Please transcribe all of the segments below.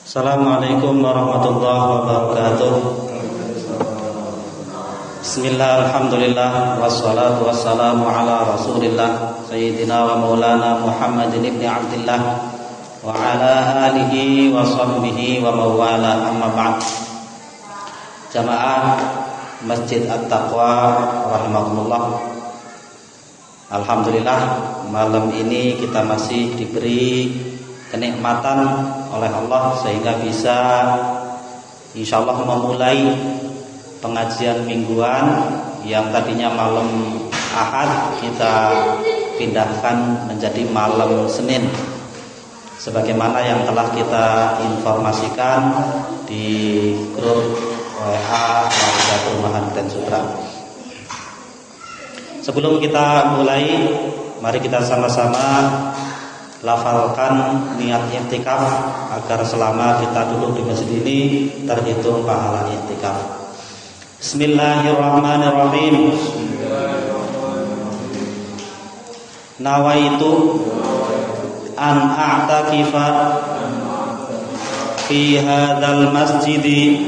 Assalamualaikum warahmatullahi wabarakatuh. Bismillah, alhamdulillah, wassalatu wassalamu ala rasulillah Sayyidina wa maulana Muhammadin ibn Abdillah wa ala alihi wa sahbihi wa mawala, amma ba'd. Jamaah Masjid At-Taqwa rahimakumullah. Alhamdulillah, malam ini kita masih diberi kenikmatan oleh Allah sehingga bisa insyaallah memulai pengajian mingguan yang tadinya malam Ahad kita pindahkan menjadi malam Senin, sebagaimana yang telah kita informasikan di grup WA Warga Perumahan Grand Sutra. Sebelum kita mulai, mari kita sama-sama lafalkan niat i'tikaf agar selama kita duduk di masjid ini terhitung pahala i'tikaf. Bismillahirrahmanirrahim. Nawaitu an a'takifa fi hadzal masjidi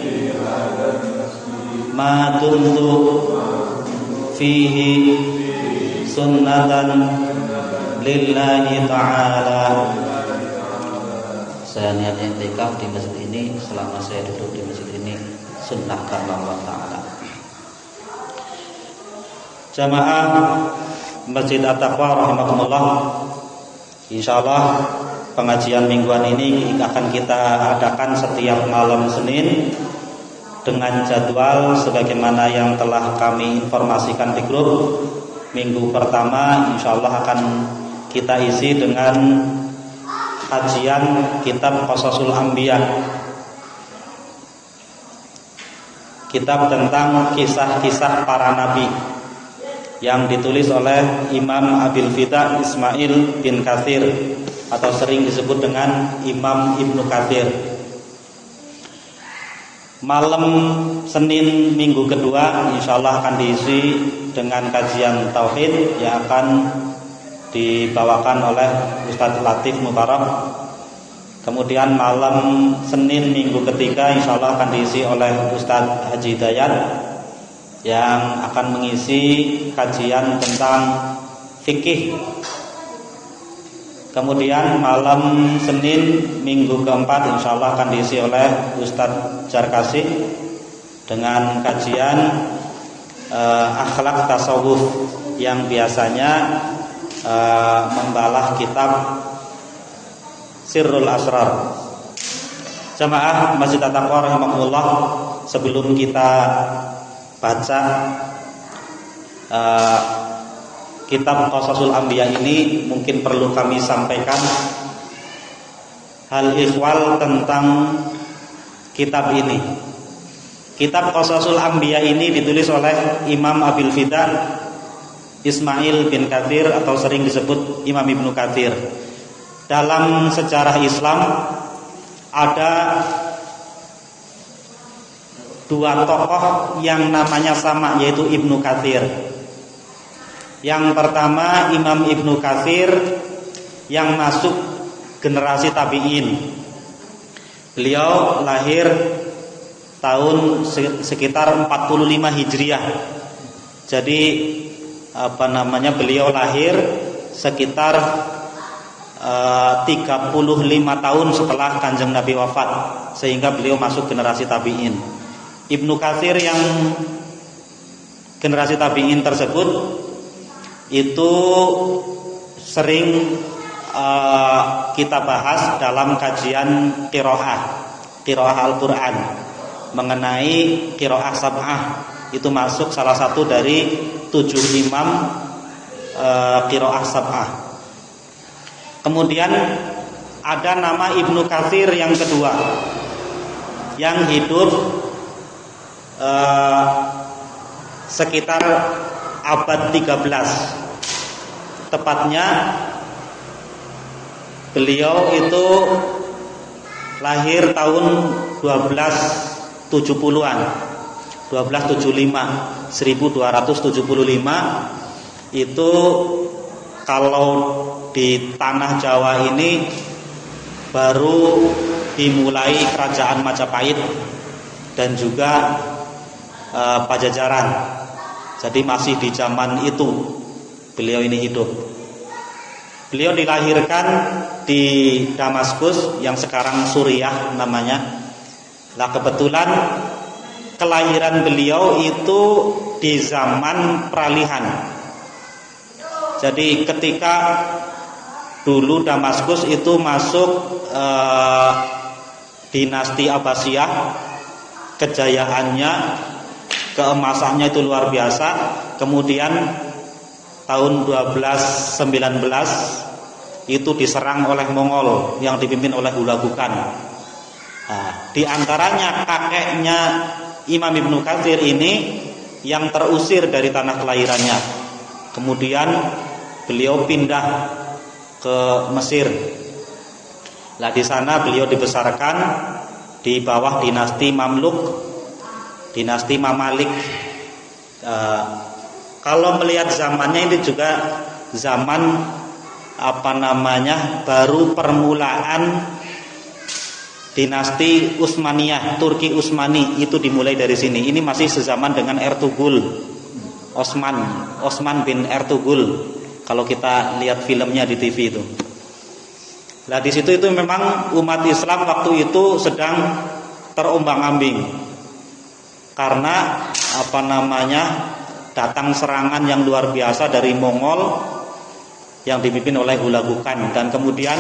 ma dumtu fihi sunnatan lillahi ta'ala. Saya niat i'tikaf di masjid ini selama saya duduk di masjid ini, sunnah karena Allah Ta'ala. Jamaah Masjid At-Taqwa rahimakumullah, insyaallah pengajian mingguan ini akan kita adakan setiap malam Senin dengan jadwal sebagaimana yang telah kami informasikan di grup. Minggu pertama insyaallah akan kita isi dengan kajian kitab Qasasul Anbiya, kitab tentang kisah-kisah para nabi yang ditulis oleh Imam Abil Fida Ismail bin Katsir atau sering disebut dengan Imam Ibnu Katsir. Malam Senin minggu kedua insyaallah akan diisi dengan kajian tauhid yang akan dibawakan oleh Ustadz Latif Mubarak. Kemudian malam Senin minggu ketiga insyaallah akan diisi oleh Ustadz Haji Dayat yang akan mengisi kajian tentang fikih. Kemudian malam Senin minggu keempat insyaallah akan diisi oleh Ustadz Jarkasi dengan kajian akhlak tasawuf yang biasanya membalah kitab Sirrul Asrar. Jamaah Masjid At-Taqwa rahimakumullah, sebelum kita baca kitab Qasasul Anbiya ini, mungkin perlu kami sampaikan hal ihwal tentang kitab ini. Kitab Qasasul Anbiya ini ditulis oleh Imam Abil Fida Ismail bin Katsir atau sering disebut Imam Ibnu Katsir. Dalam sejarah Islam ada dua tokoh yang namanya sama, yaitu Ibnu Katsir. Yang pertama Imam Ibnu Katsir yang masuk generasi tabi'in. Beliau lahir tahun sekitar 45 Hijriah. Jadi beliau lahir sekitar 35 tahun setelah Kanjeng Nabi wafat, sehingga beliau masuk generasi tabi'in. Ibnu Katsir yang generasi tabi'in tersebut itu sering kita bahas dalam kajian qiraah Al-Quran mengenai qiraah sab'ah. Itu masuk salah satu dari 7 imam qiraah sab'ah. Kemudian ada nama Ibnu Katsir yang kedua yang hidup sekitar abad 13. Tepatnya beliau itu lahir tahun 1270-an, 1275 itu. Kalau di tanah Jawa ini baru dimulai kerajaan Majapahit dan juga Pajajaran. Jadi masih di zaman itu beliau ini hidup. Beliau dilahirkan di Damaskus yang sekarang Suriah namanya. Nah, kebetulan kelahiran beliau itu di zaman peralihan. Jadi ketika dulu Damaskus itu masuk dinasti Abbasiyah, kejayaannya, keemasannya itu luar biasa. Kemudian tahun 1219 itu diserang oleh Mongol yang dipimpin oleh Hulagu Khan. Nah, di antaranya kakeknya Imam Ibnu Katsir ini yang terusir dari tanah kelahirannya. Kemudian beliau pindah ke Mesir. Nah, di sana beliau dibesarkan di bawah dinasti Mamluk, dinasti Mamalik. Kalau melihat zamannya ini juga zaman baru permulaan dinasti Utsmaniyah, Turki Utsmani itu dimulai dari sini. Ini masih sezaman dengan Ertugrul, Osman bin Ertugrul. Kalau kita lihat filmnya di TV itu. Nah, di situ itu memang umat Islam waktu itu sedang terombang-ambing. Karena datang serangan yang luar biasa dari Mongol yang dipimpin oleh Hulagu Khan, dan kemudian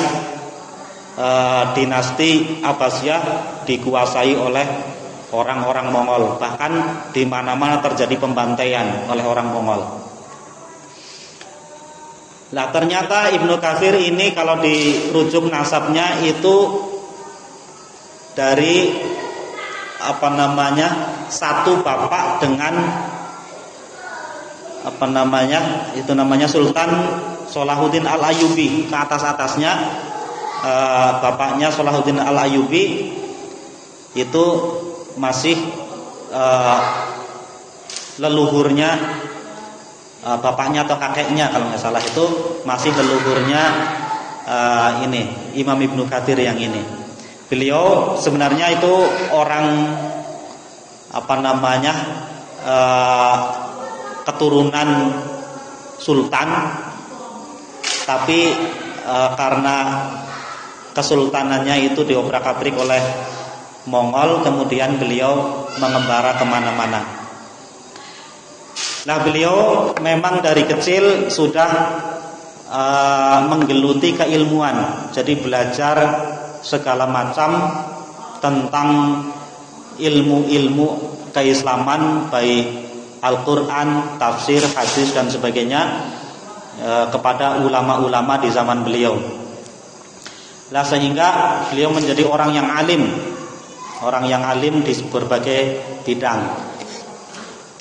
dinasti Abbasiyah dikuasai oleh orang-orang Mongol. Bahkan di mana-mana terjadi pembantaian oleh orang Mongol. Nah, ternyata Ibnu Katsir ini kalau dirujuk nasabnya itu dari satu bapak dengan Sultan Salahuddin Al-Ayyubi. Ke atas-atasnya bapaknya Salahuddin Al-Ayyubi itu masih leluhurnya, bapaknya atau kakeknya kalau nggak salah itu masih leluhurnya Imam Ibnu Katsir yang ini. Beliau sebenarnya itu orang keturunan sultan, tapi karena kesultanannya itu diobrak-abrik oleh Mongol, kemudian beliau mengembara kemana-mana. Nah, beliau memang dari kecil sudah menggeluti keilmuan, jadi belajar segala macam tentang ilmu-ilmu keislaman, baik Al-Quran, tafsir, hadis dan sebagainya, kepada ulama-ulama di zaman beliau. Nah, sehingga beliau menjadi orang yang alim di berbagai bidang.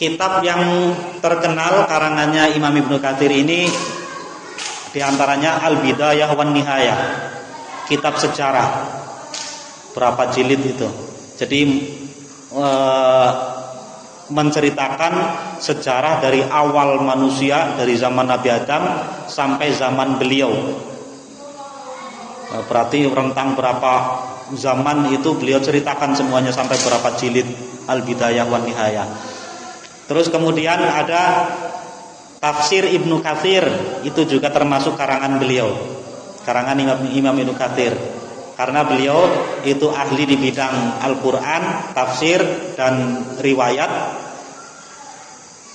Kitab yang terkenal karangannya Imam Ibnu Katsir ini diantaranya Al-Bidayah wan Nihayah, kitab sejarah, berapa jilid itu. Jadi menceritakan sejarah dari awal manusia, dari zaman Nabi Adam sampai zaman beliau. Berarti rentang berapa zaman itu beliau ceritakan semuanya sampai berapa jilid Al-Bidayah wan Nihayah. Terus kemudian ada Tafsir Ibnu Katsir, itu juga termasuk karangan beliau, karangan Imam Ibnu Katsir. Karena beliau itu ahli di bidang Al-Quran, tafsir dan riwayat,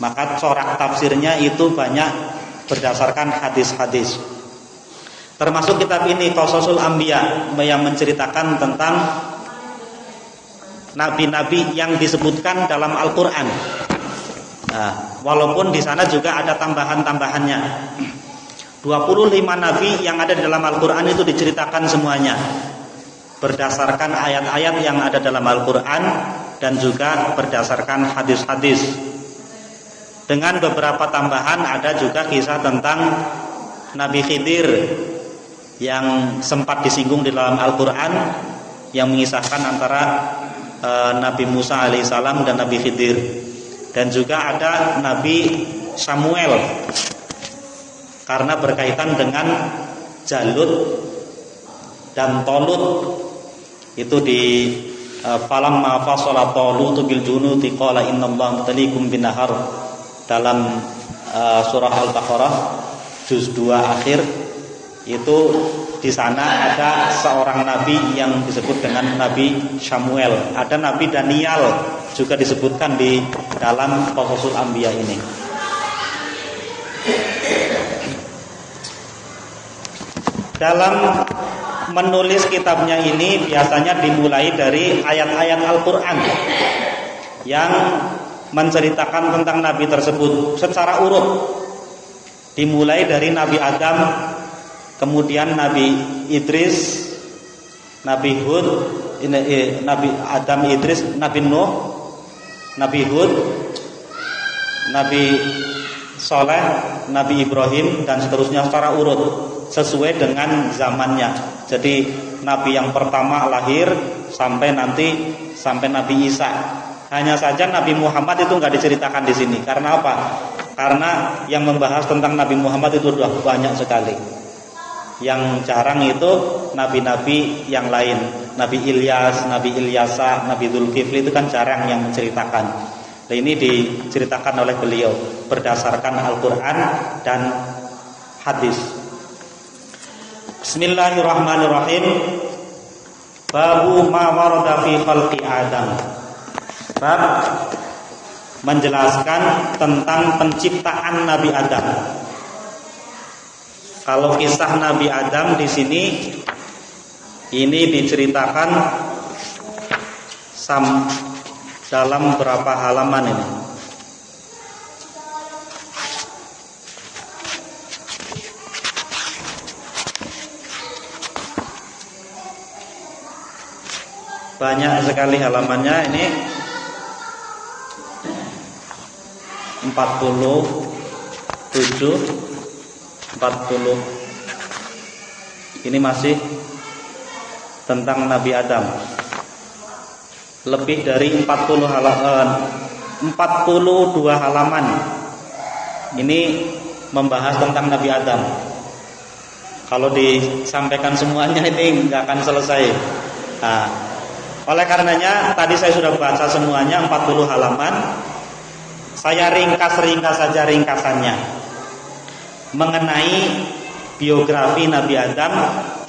maka corak tafsirnya itu banyak berdasarkan hadis-hadis. Termasuk kitab ini Qasasul Anbiya, yang menceritakan tentang nabi-nabi yang disebutkan dalam Al-Quran. Nah, walaupun di sana juga ada tambahan-tambahannya. 25 nabi yang ada di dalam Al-Quran itu diceritakan semuanya berdasarkan ayat-ayat yang ada dalam Al-Quran dan juga berdasarkan hadis-hadis. Dengan beberapa tambahan, ada juga kisah tentang Nabi Khidir yang sempat disinggung di dalam Al-Quran, yang mengisahkan antara Nabi Musa alaihissalam dan Nabi Khidir. Dan juga ada Nabi Samuel, karena berkaitan dengan Jalut dan Tolut Itu di falamma fasala talut bil junuti qala innallaha mubtaliikum binahar, dalam surah Al-Baqarah juz 2 akhir. Itu di sana ada seorang nabi yang disebut dengan Nabi Samuel, ada Nabi Daniel juga disebutkan di dalam Qasasul Anbiya ini. Dalam menulis kitabnya ini biasanya dimulai dari ayat-ayat Al-Quran yang menceritakan tentang Nabi tersebut secara urut. Dimulai dari Nabi Adam, kemudian Nabi Idris, Nabi Hud, Nabi Adam, Idris, Nabi Nuh, Nabi Hud, Nabi Soleh, Nabi Ibrahim, dan seterusnya secara urut sesuai dengan zamannya. Jadi Nabi yang pertama lahir sampai Nabi Isa. Hanya saja Nabi Muhammad itu nggak diceritakan di sini. Karena apa? Karena yang membahas tentang Nabi Muhammad itu sudah banyak sekali. Yang jarang itu nabi-nabi yang lain. Nabi Ilyas, Nabi Ilyasa, Nabi Dzulkifli itu kan jarang yang menceritakan. Nah, ini diceritakan oleh beliau berdasarkan Al-Quran dan hadis. Bismillahirrahmanirrahim. Babu ma warada fi khalqi Adam. Bab menjelaskan tentang penciptaan Nabi Adam. Kalau kisah Nabi Adam di sini ini diceritakan dalam berapa halaman ini? Banyak sekali halamannya ini, 47, 40. Ini masih tentang Nabi Adam. Lebih dari 42 halaman ini membahas tentang Nabi Adam. Kalau disampaikan semuanya ini nggak akan selesai. Nah, oleh karenanya tadi saya sudah baca semuanya 40 halaman. Saya ringkas saja ringkasannya mengenai biografi Nabi Adam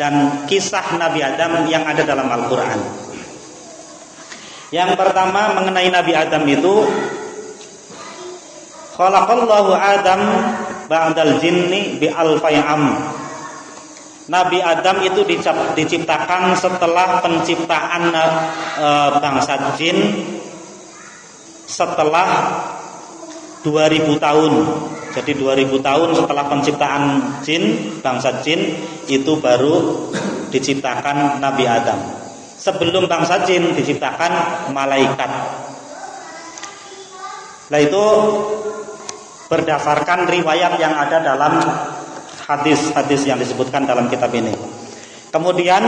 dan kisah Nabi Adam yang ada dalam Al-Quran. Yang pertama mengenai Nabi Adam itu, khalaqallahu Adam ba'dal jinni bi alfai am. Nabi Adam itu diciptakan setelah penciptaan bangsa jin setelah 2000 tahun. Jadi 2000 tahun setelah penciptaan jin, bangsa jin itu baru diciptakan Nabi Adam. Sebelum bangsa jin diciptakan malaikat. Nah, itu berdasarkan riwayat yang ada dalam hadis-hadis yang disebutkan dalam kitab ini. Kemudian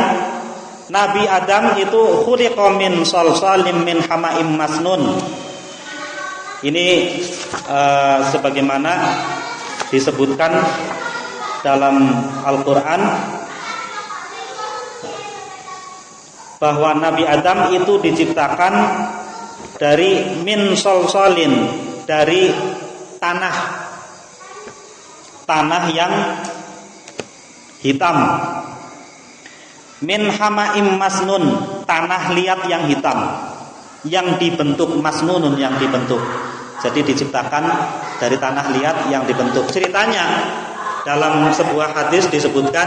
Nabi Adam itu khuliqa min salsalim min hama'im masnun. Ini sebagaimana disebutkan dalam Al-Quran bahwa Nabi Adam itu diciptakan dari min salsalin, dari tanah yang hitam, min hama'im masnun, tanah liat yang hitam yang dibentuk, masnunun yang dibentuk. Jadi diciptakan dari tanah liat yang dibentuk. Ceritanya dalam sebuah hadis disebutkan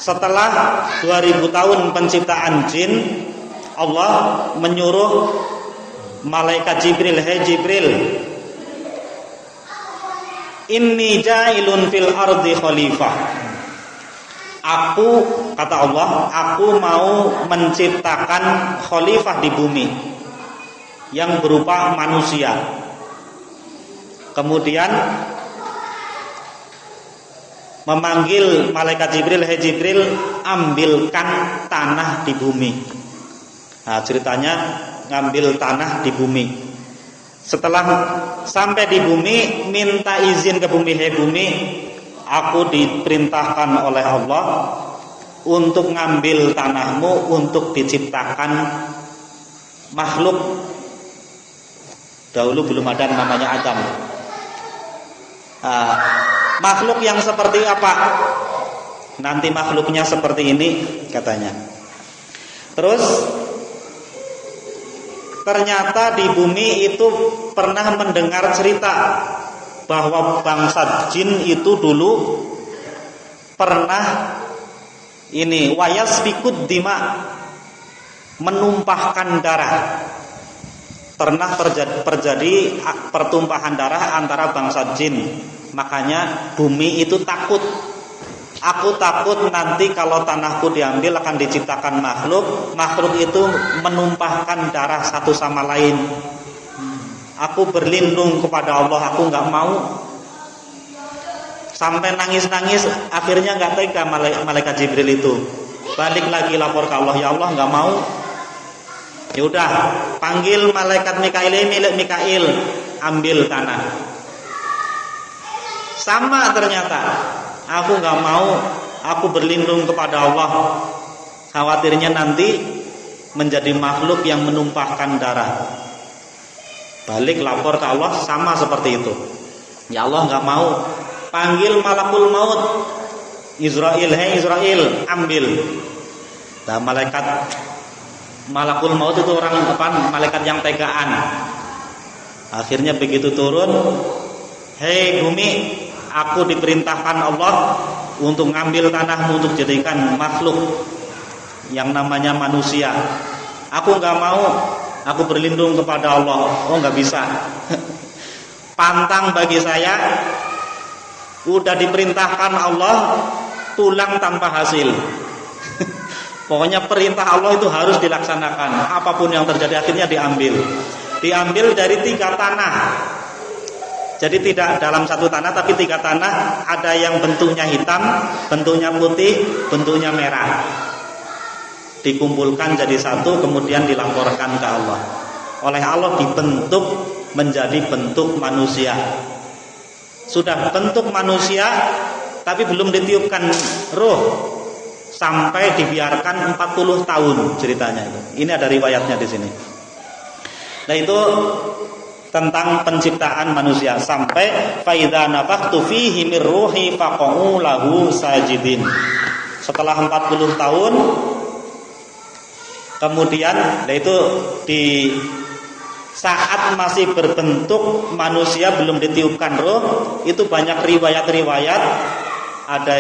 setelah 2000 tahun penciptaan jin, Allah menyuruh malaikat Jibril, "Hei Jibril, inni ja'ilun fil ardi khalifah." Kata Allah, aku mau menciptakan khalifah di bumi yang berupa manusia. Kemudian memanggil malaikat Jibril, "Hei Jibril, ambilkan tanah di bumi." Nah, ceritanya ngambil tanah di bumi. Setelah sampai di bumi, minta izin ke bumi, "Hei bumi, aku diperintahkan oleh Allah untuk ngambil tanahmu untuk diciptakan makhluk. Dahulu belum ada namanya Adam. Makhluk yang seperti apa? Nanti makhluknya seperti ini katanya. Terus ternyata di bumi itu pernah mendengar cerita bahwa bangsa jin itu dulu pernah ini wayasfikud dima, menumpahkan darah. Pernah terjadi pertumpahan darah antara bangsa jin. Makanya bumi itu takut. Aku takut nanti kalau tanahku diambil akan diciptakan makhluk. Makhluk itu menumpahkan darah satu sama lain. Aku berlindung kepada Allah, aku gak mau. Sampai nangis-nangis, akhirnya gak tega malaikat Jibril itu. Balik lagi lapor ke Allah, ya Allah gak mau. Ya udah, panggil malaikat Mikail, milik Mikail, ambil tanah. Sama ternyata, aku gak mau, aku berlindung kepada Allah. Khawatirnya nanti menjadi makhluk yang menumpahkan darah. Balik lapor ke Allah, sama seperti itu. Ya Allah gak mau. Panggil malakul maut, Israel, hei Israel, ambil. Nah malakul maut itu orang apa? Malaikat yang tegaan. Akhirnya begitu turun, hei bumi, aku diperintahkan Allah untuk ngambil tanahmu untuk jadikan makhluk yang namanya manusia. Aku nggak mau, aku berlindung kepada Allah. Oh nggak bisa. Pantang bagi saya. Udah diperintahkan Allah, pulang tanpa hasil. Pokoknya perintah Allah itu harus dilaksanakan. Apapun yang terjadi akhirnya diambil. Diambil dari 3 tanah. Jadi tidak dalam satu tanah tapi 3 tanah. Ada yang bentuknya hitam, bentuknya putih, bentuknya merah. Dikumpulkan jadi satu, kemudian dilaporkan ke Allah. Oleh Allah dibentuk menjadi bentuk manusia. Sudah bentuk manusia tapi belum ditiupkan roh sampai dibiarkan 40 tahun ceritanya itu. Ini ada riwayatnya di sini. Nah itu tentang penciptaan manusia sampai faidza nafakhtu fihi mir ruhi faqa'u lahu sajidin. Setelah 40 tahun kemudian itu di saat masih berbentuk manusia belum ditiupkan roh, itu banyak riwayat-riwayat, ada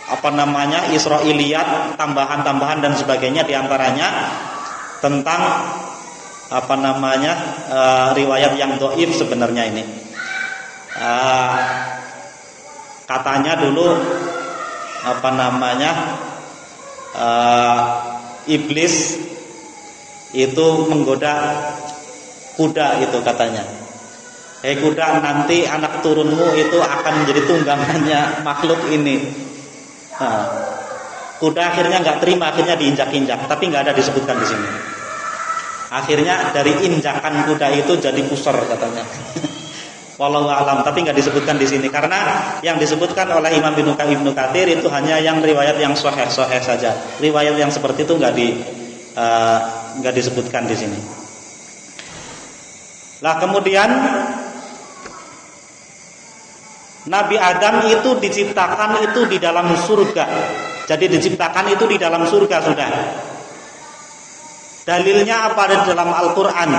apa namanya Israiliyat, tambahan-tambahan dan sebagainya, diantaranya tentang apa namanya riwayat yang dhaif sebenarnya ini. Katanya dulu apa namanya iblis itu menggoda kuda itu katanya. Hei kuda, nanti anak turunmu itu akan menjadi tunggangannya makhluk ini. Nah, kuda akhirnya nggak terima, akhirnya diinjak-injak, tapi nggak ada disebutkan di sini. Akhirnya dari injakan kuda itu jadi pusar katanya. Wallahu a'lam, tapi nggak disebutkan di sini karena yang disebutkan oleh Imam Ibnu Katsir itu hanya yang riwayat yang sahih saja. Riwayat yang seperti itu nggak disebutkan di sini. Lah kemudian Nabi Adam itu diciptakan itu di dalam surga. Jadi diciptakan itu di dalam surga sudah. Dalilnya apa di dalam Al-Qur'an?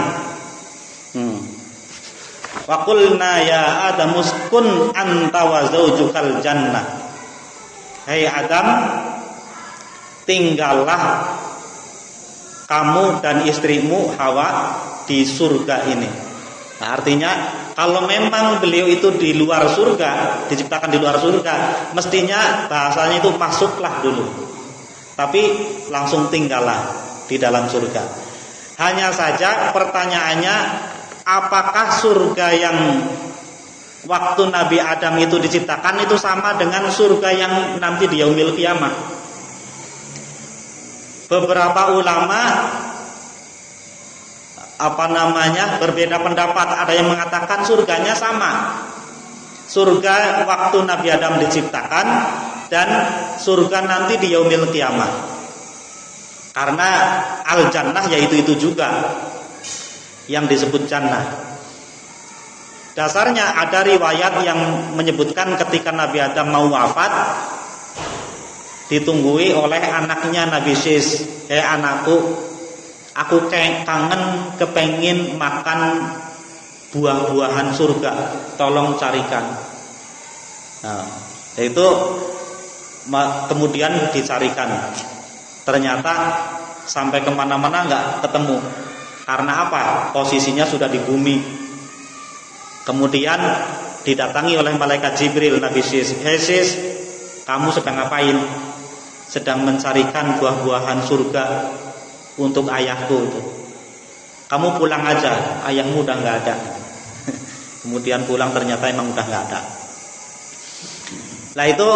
Wa qulna ya Adam uskun anta wa zaujukal jannah. Hai Adam, tinggallah kamu dan istrimu Hawa di surga ini. Nah, artinya kalau memang beliau itu di luar surga, diciptakan di luar surga, mestinya bahasanya itu masuklah dulu. Tapi langsung tinggallah di dalam surga. Hanya saja pertanyaannya, apakah surga yang waktu Nabi Adam itu diciptakan itu sama dengan surga yang nanti di yaumil qiyamah? Beberapa ulama berbeda pendapat. Ada yang mengatakan surganya sama. Surga waktu Nabi Adam diciptakan dan surga nanti di yaumil qiyamah. Karena al-jannah yaitu itu juga yang disebut jannah. Dasarnya ada riwayat yang menyebutkan ketika Nabi Adam mau wafat, ditunggui oleh anaknya Nabi Sis, anakku, aku kangen kepengin makan buah-buahan surga, tolong carikan. Nah, itu kemudian dicarikan. Ternyata sampai kemana-mana nggak ketemu. Karena apa? Posisinya sudah di bumi. Kemudian didatangi oleh malaikat Jibril, Nabi Sis, Sis, kamu sedang ngapain? Sedang mencarikan buah-buahan surga untuk ayahku itu. Kamu pulang aja, ayahmu udah nggak ada. Kemudian pulang ternyata emang udah nggak ada. Nah itu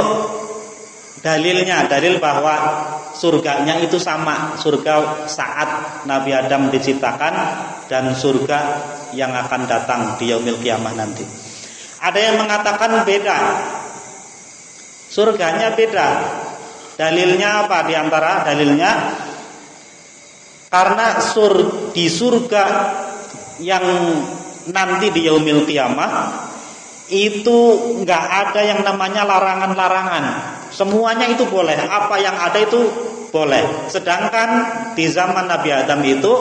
dalilnya, dalil bahwa surganya itu sama, surga saat Nabi Adam diciptakan dan surga yang akan datang di yaumil qiyamah nanti. Ada yang mengatakan beda, surganya beda. Dalilnya apa? Di antara dalilnya, karena di surga yang nanti di yaumil qiyamah itu nggak ada yang namanya larangan-larangan. Semuanya itu boleh, apa yang ada itu boleh. Sedangkan di zaman Nabi Adam itu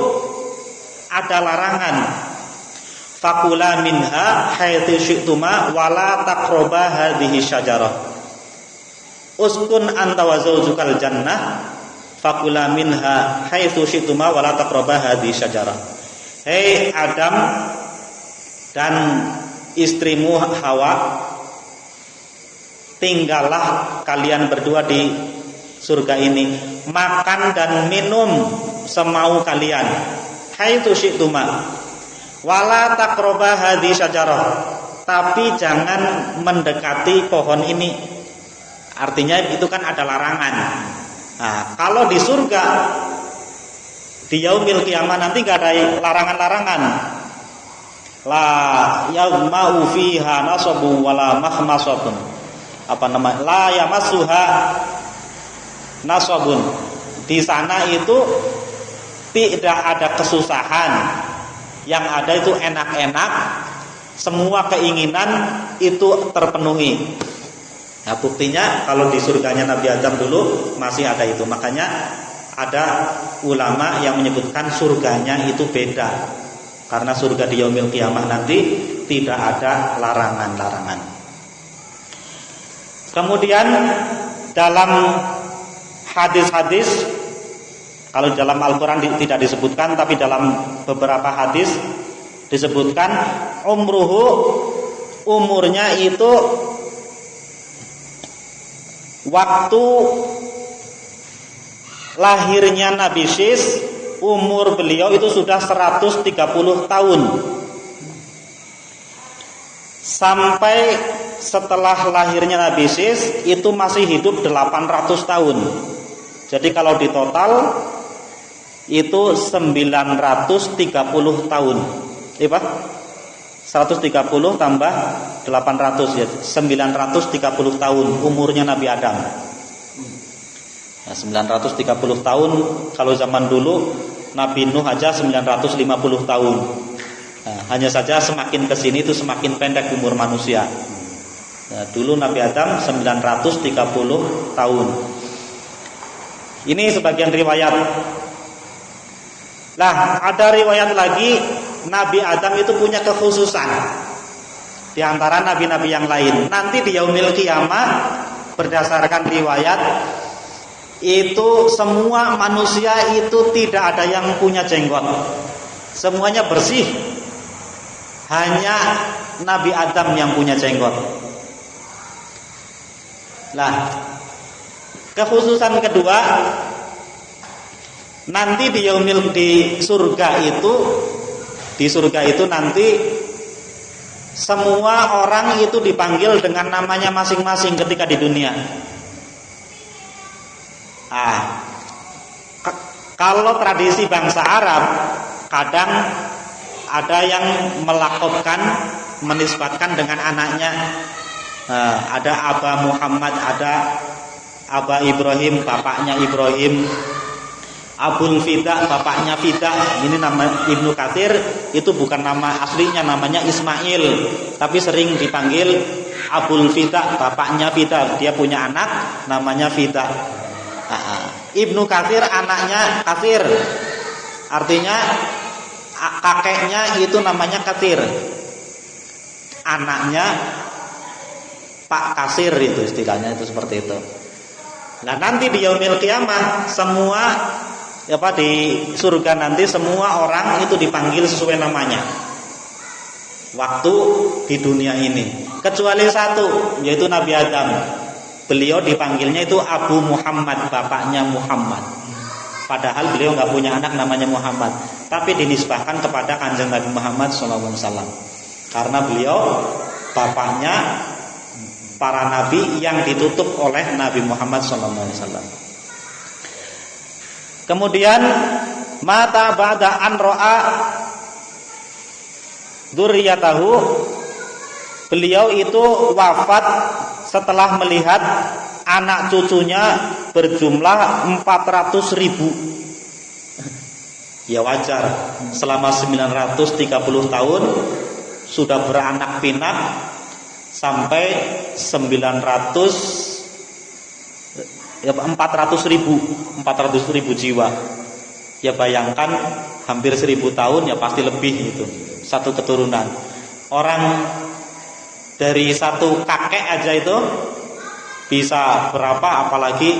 ada larangan. Fakula minha haitsu syi'tuma wala taqraba hadhihi syajarah. Uskun anta wa zawjukal jannah fakula minha haitsu syi'tuma wala taqraba hadhihi syajarah. Hei Adam dan istrimu Hawa, tinggallah kalian berdua di surga ini, makan dan minum semau kalian, haitsu syi'tuma wala taqraba hadhihi syajarah, tapi jangan mendekati pohon ini. Artinya itu kan ada larangan. Nah, kalau di surga di yaumil qiyamah nanti enggak ada larangan-larangan. La yaghma'u fiha nasabun wala mahmasatun. Apa nama? La yamassuha nasabun. Di sana itu tidak ada kesusahan. Yang ada itu enak-enak, semua keinginan itu terpenuhi. Nah, buktinya kalau di surganya Nabi Adam dulu masih ada itu. Makanya ada ulama yang menyebutkan surganya itu beda. Karena surga di yaumil qiyamah nanti tidak ada larangan-larangan. Kemudian dalam hadis-hadis, kalau dalam Al-Quran tidak disebutkan, tapi dalam beberapa hadis disebutkan umurnya itu waktu lahirnya Nabi Sis, umur beliau itu sudah 130 tahun. Sampai setelah lahirnya Nabi Sis itu masih hidup 800 tahun. Jadi kalau di total itu 930 tahun. Iya Pak? 130 tambah 800 ya, 930 tahun umurnya Nabi Adam. Nah, 930 tahun kalau zaman dulu Nabi Nuh aja 950 tahun. Nah, hanya saja semakin kesini itu semakin pendek umur manusia. Nah, dulu Nabi Adam 930 tahun. Ini sebagian riwayat. Nah, ada riwayat lagi Nabi Adam itu punya kekhususan di antara nabi-nabi yang lain. Nanti di yaumil qiyamah berdasarkan riwayat itu semua manusia itu tidak ada yang punya jenggot. Semuanya bersih. Hanya Nabi Adam yang punya jenggot. Nah, kekhususan kedua, nanti di surga itu nanti semua orang itu dipanggil dengan namanya masing-masing ketika di dunia. Kalau tradisi bangsa Arab, kadang ada yang melakopkan, menisbatkan dengan anaknya. Ada Aba Muhammad, ada Aba Ibrahim, bapaknya Ibrahim. Abul Fida, bapaknya Fida. Ini nama Ibnu Katsir, itu bukan nama aslinya, namanya Ismail, tapi sering dipanggil Abul Fida, bapaknya Fida. Dia punya anak namanya Fida. Ibnu Katsir anaknya Katsir, artinya kakeknya itu namanya Katsir, anaknya Pak Kasir, itu istilahnya itu seperti itu. Nah nanti di yaumil qiyamah semua di surga nanti semua orang itu dipanggil sesuai namanya waktu di dunia ini, kecuali satu, yaitu Nabi Adam. Beliau dipanggilnya itu Abu Muhammad, bapaknya Muhammad. Padahal beliau nggak punya anak namanya Muhammad, tapi dinisbahkan kepada Kanjeng Nabi Muhammad SAW, karena beliau bapaknya para nabi yang ditutup oleh Nabi Muhammad SAW. Kemudian mata ba'da an ra'a dzurriyyatahu, beliau itu wafat setelah melihat anak cucunya berjumlah 400.000. Ya wajar, selama 930 tahun sudah beranak pinak sampai 400.000 jiwa. Ya bayangkan hampir 1000 tahun, ya pasti lebih itu satu keturunan. Orang dari satu kakek aja itu bisa berapa, apalagi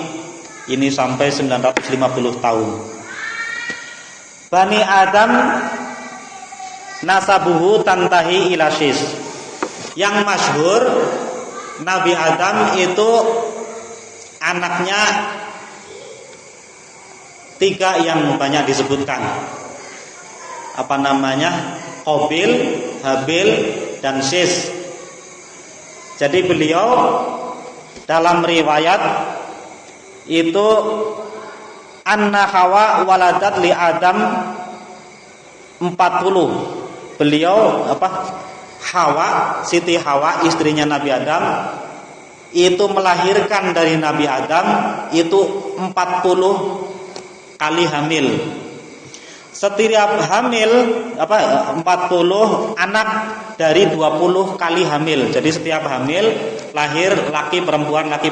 ini sampai 950 tahun. Bani Adam nasabuhu tantahi ila Sis. Yang masyhur Nabi Adam itu anaknya 3 yang banyak disebutkan. Apa namanya? Qabil, Habil, dan Sis. Jadi beliau dalam riwayat itu anna Hawa waladat li Adam 40. Beliau Hawa, Siti Hawa, istrinya Nabi Adam, itu melahirkan dari Nabi Adam itu 40 kali hamil. Setiap hamil 40 anak dari 20 kali hamil. Jadi setiap hamil lahir laki perempuan 20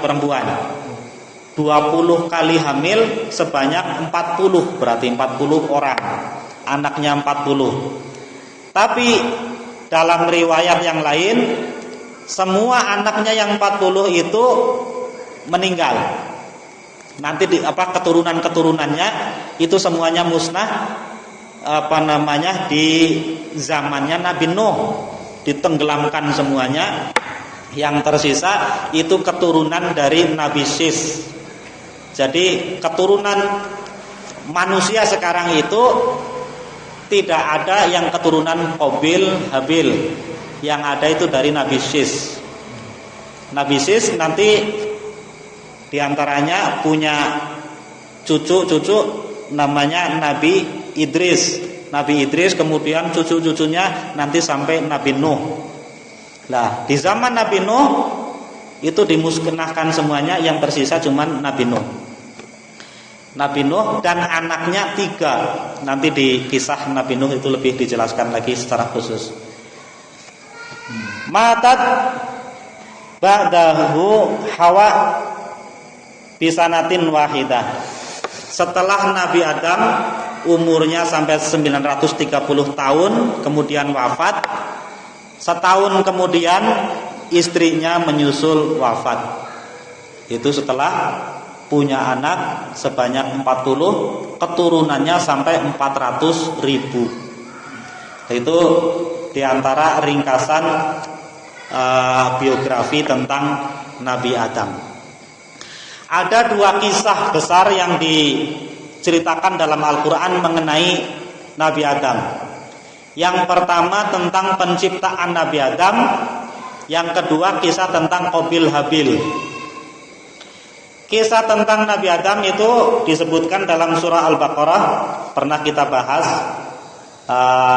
kali hamil sebanyak 40, berarti 40 orang. Anaknya 40. Tapi dalam riwayat yang lain semua anaknya yang 40 itu meninggal. Nanti keturunan-keturunannya itu semuanya musnah di zamannya Nabi Nuh, ditenggelamkan semuanya. Yang tersisa itu keturunan dari Nabi Sis. Jadi keturunan manusia sekarang itu tidak ada yang keturunan Qabil, Habil. Yang ada itu dari Nabi Sis. Nabi Sis nanti diantaranya punya cucu-cucu namanya Nabi Idris. Nabi Idris kemudian cucu-cucunya nanti sampai Nabi Nuh. Nah, di zaman Nabi Nuh itu dimusnahkan semuanya, yang tersisa cuma Nabi Nuh. Nabi Nuh dan anaknya 3. Nanti di kisah Nabi Nuh itu lebih dijelaskan lagi secara khusus. Matat ba'dahu Hawa bisanatin wahidah. Setelah Nabi Adam umurnya sampai 930 tahun kemudian wafat, setahun kemudian istrinya menyusul wafat. Itu setelah punya anak sebanyak 40, keturunannya sampai 400.000. Itu diantara ringkasan biografi tentang Nabi Adam. Ada 2 kisah besar yang diceritakan dalam Al-Quran mengenai Nabi Adam. Yang pertama tentang penciptaan Nabi Adam, yang kedua kisah tentang Qabil Habil. Kisah tentang Nabi Adam itu disebutkan dalam surah Al-Baqarah, pernah kita bahas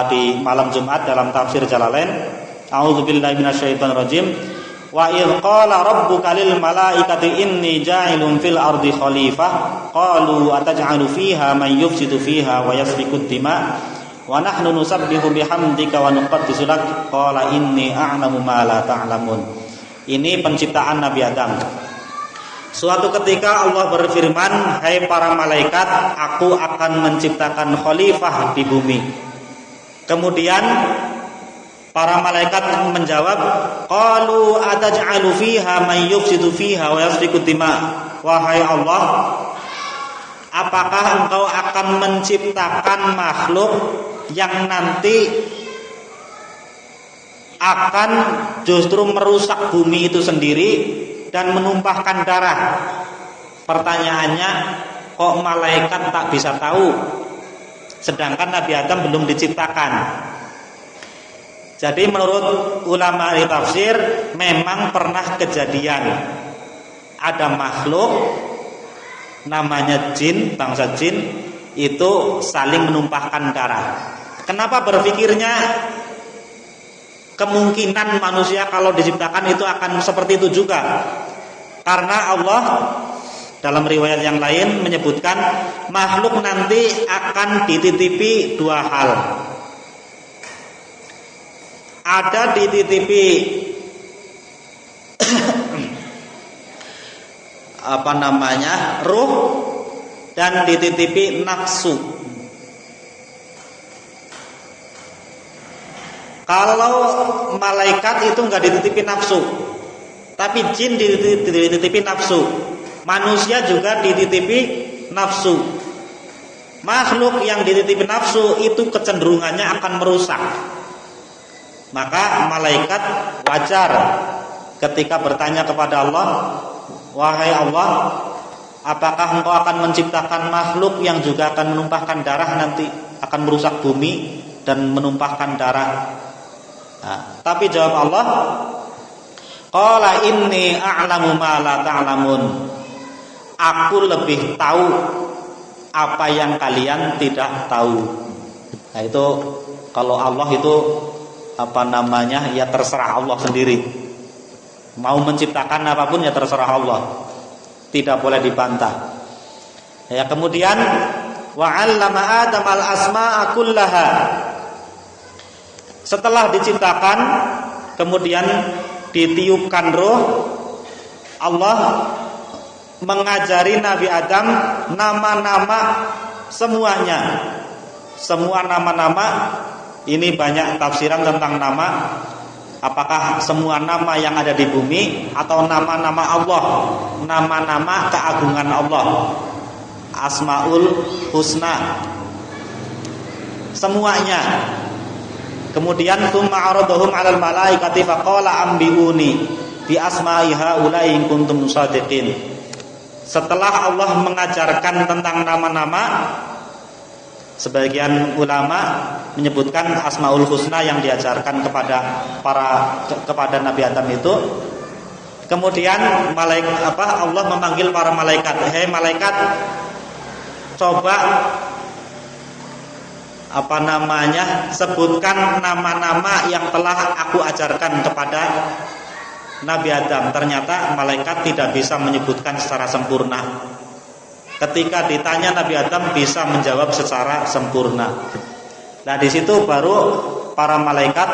di malam Jumat dalam tafsir Jalalain. A'udzubillahi minasyaitonirrajim. Wa idh qala rabbuka lil malaikati inni ja'ilun fil ardi khalifah qalu ataj'alu fiha man yufsidu fiha wa yasfiku dima wa nahnu nusabbihu bihamdika wa nuqaddisu lak qala inni a'lamu ma la ta'lamun. Ini penciptaan Nabi Adam. Suatu ketika Allah berfirman, hai para malaikat, aku akan menciptakan khalifah di bumi. Kemudian para malaikat menjawab, qalu ataj'alu fiha man yufsidu fiha wa yasfiku dima. Wahai Allah, apakah engkau akan menciptakan makhluk yang nanti akan justru merusak bumi itu sendiri dan menumpahkan darah? Pertanyaannya, kok malaikat tak bisa tahu, sedangkan Nabi Adam belum diciptakan? Jadi menurut ulama tafsir memang pernah kejadian ada makhluk namanya jin, bangsa jin itu saling menumpahkan darah. Kenapa berpikirnya kemungkinan manusia kalau diciptakan itu akan seperti itu juga? Karena Allah dalam riwayat yang lain menyebutkan makhluk nanti akan dititipi dua hal. Ada dititipi ruh dan dititipi nafsu. Kalau malaikat itu enggak dititipi nafsu, tapi jin dititipi nafsu. Manusia juga dititipi nafsu. Makhluk yang dititipi nafsu itu kecenderungannya akan merusak. Maka malaikat wajar ketika bertanya kepada Allah, wahai Allah, apakah engkau akan menciptakan makhluk yang juga akan menumpahkan darah nanti, akan merusak bumi dan menumpahkan darah? Nah, tapi jawab Allah, qala inni a'lamu ma la ta'lamun. Aku lebih tahu apa yang kalian tidak tahu. Nah itu kalau Allah itu ya terserah Allah sendiri. Mau menciptakan apapun ya terserah Allah, tidak boleh dibantah. Ya, kemudian wa 'allama Adam al-asma'a kullaha. Setelah diciptakan, kemudian ditiupkan roh, Allah mengajari Nabi Adam nama-nama semuanya. Semua nama-nama ini banyak tafsiran tentang nama. Apakah semua nama yang ada di bumi atau nama-nama Allah, nama-nama keagungan Allah, Asmaul Husna, semuanya. Kemudian tsumma aradahum 'alal malaikati faqala ambiuni bi asma'i haula'i in kuntum shadiqin. Setelah Allah mengajarkan tentang nama-nama, sebagian ulama menyebutkan Asmaul Husna yang diajarkan kepada Nabi Adam itu. Kemudian Allah memanggil para malaikat, "Hei malaikat, coba sebutkan nama-nama yang telah aku ajarkan kepada Nabi Adam." Ternyata malaikat tidak bisa menyebutkan secara sempurna. Ketika ditanya, Nabi Adam bisa menjawab secara sempurna. Nah di situ baru para malaikat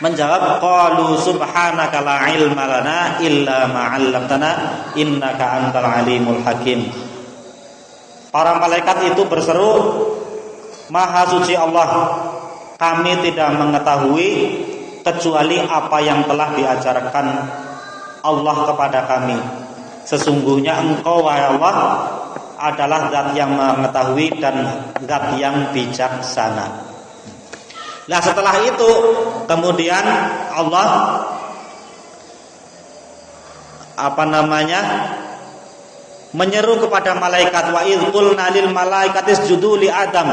menjawab, qalu subhanaka la ilma lana illa ma 'allamtana innaka antal alimul hakim. Para malaikat itu berseru, Maha suci Allah, kami tidak mengetahui kecuali apa yang telah diajarkan Allah kepada kami. Sesungguhnya Engkau, wahai Allah, adalah zat yang mengetahui dan zat yang bijaksana. Nah setelah itu kemudian Allah menyeru kepada malaikat, wa idh qulna lil malaikati isjudu li Adam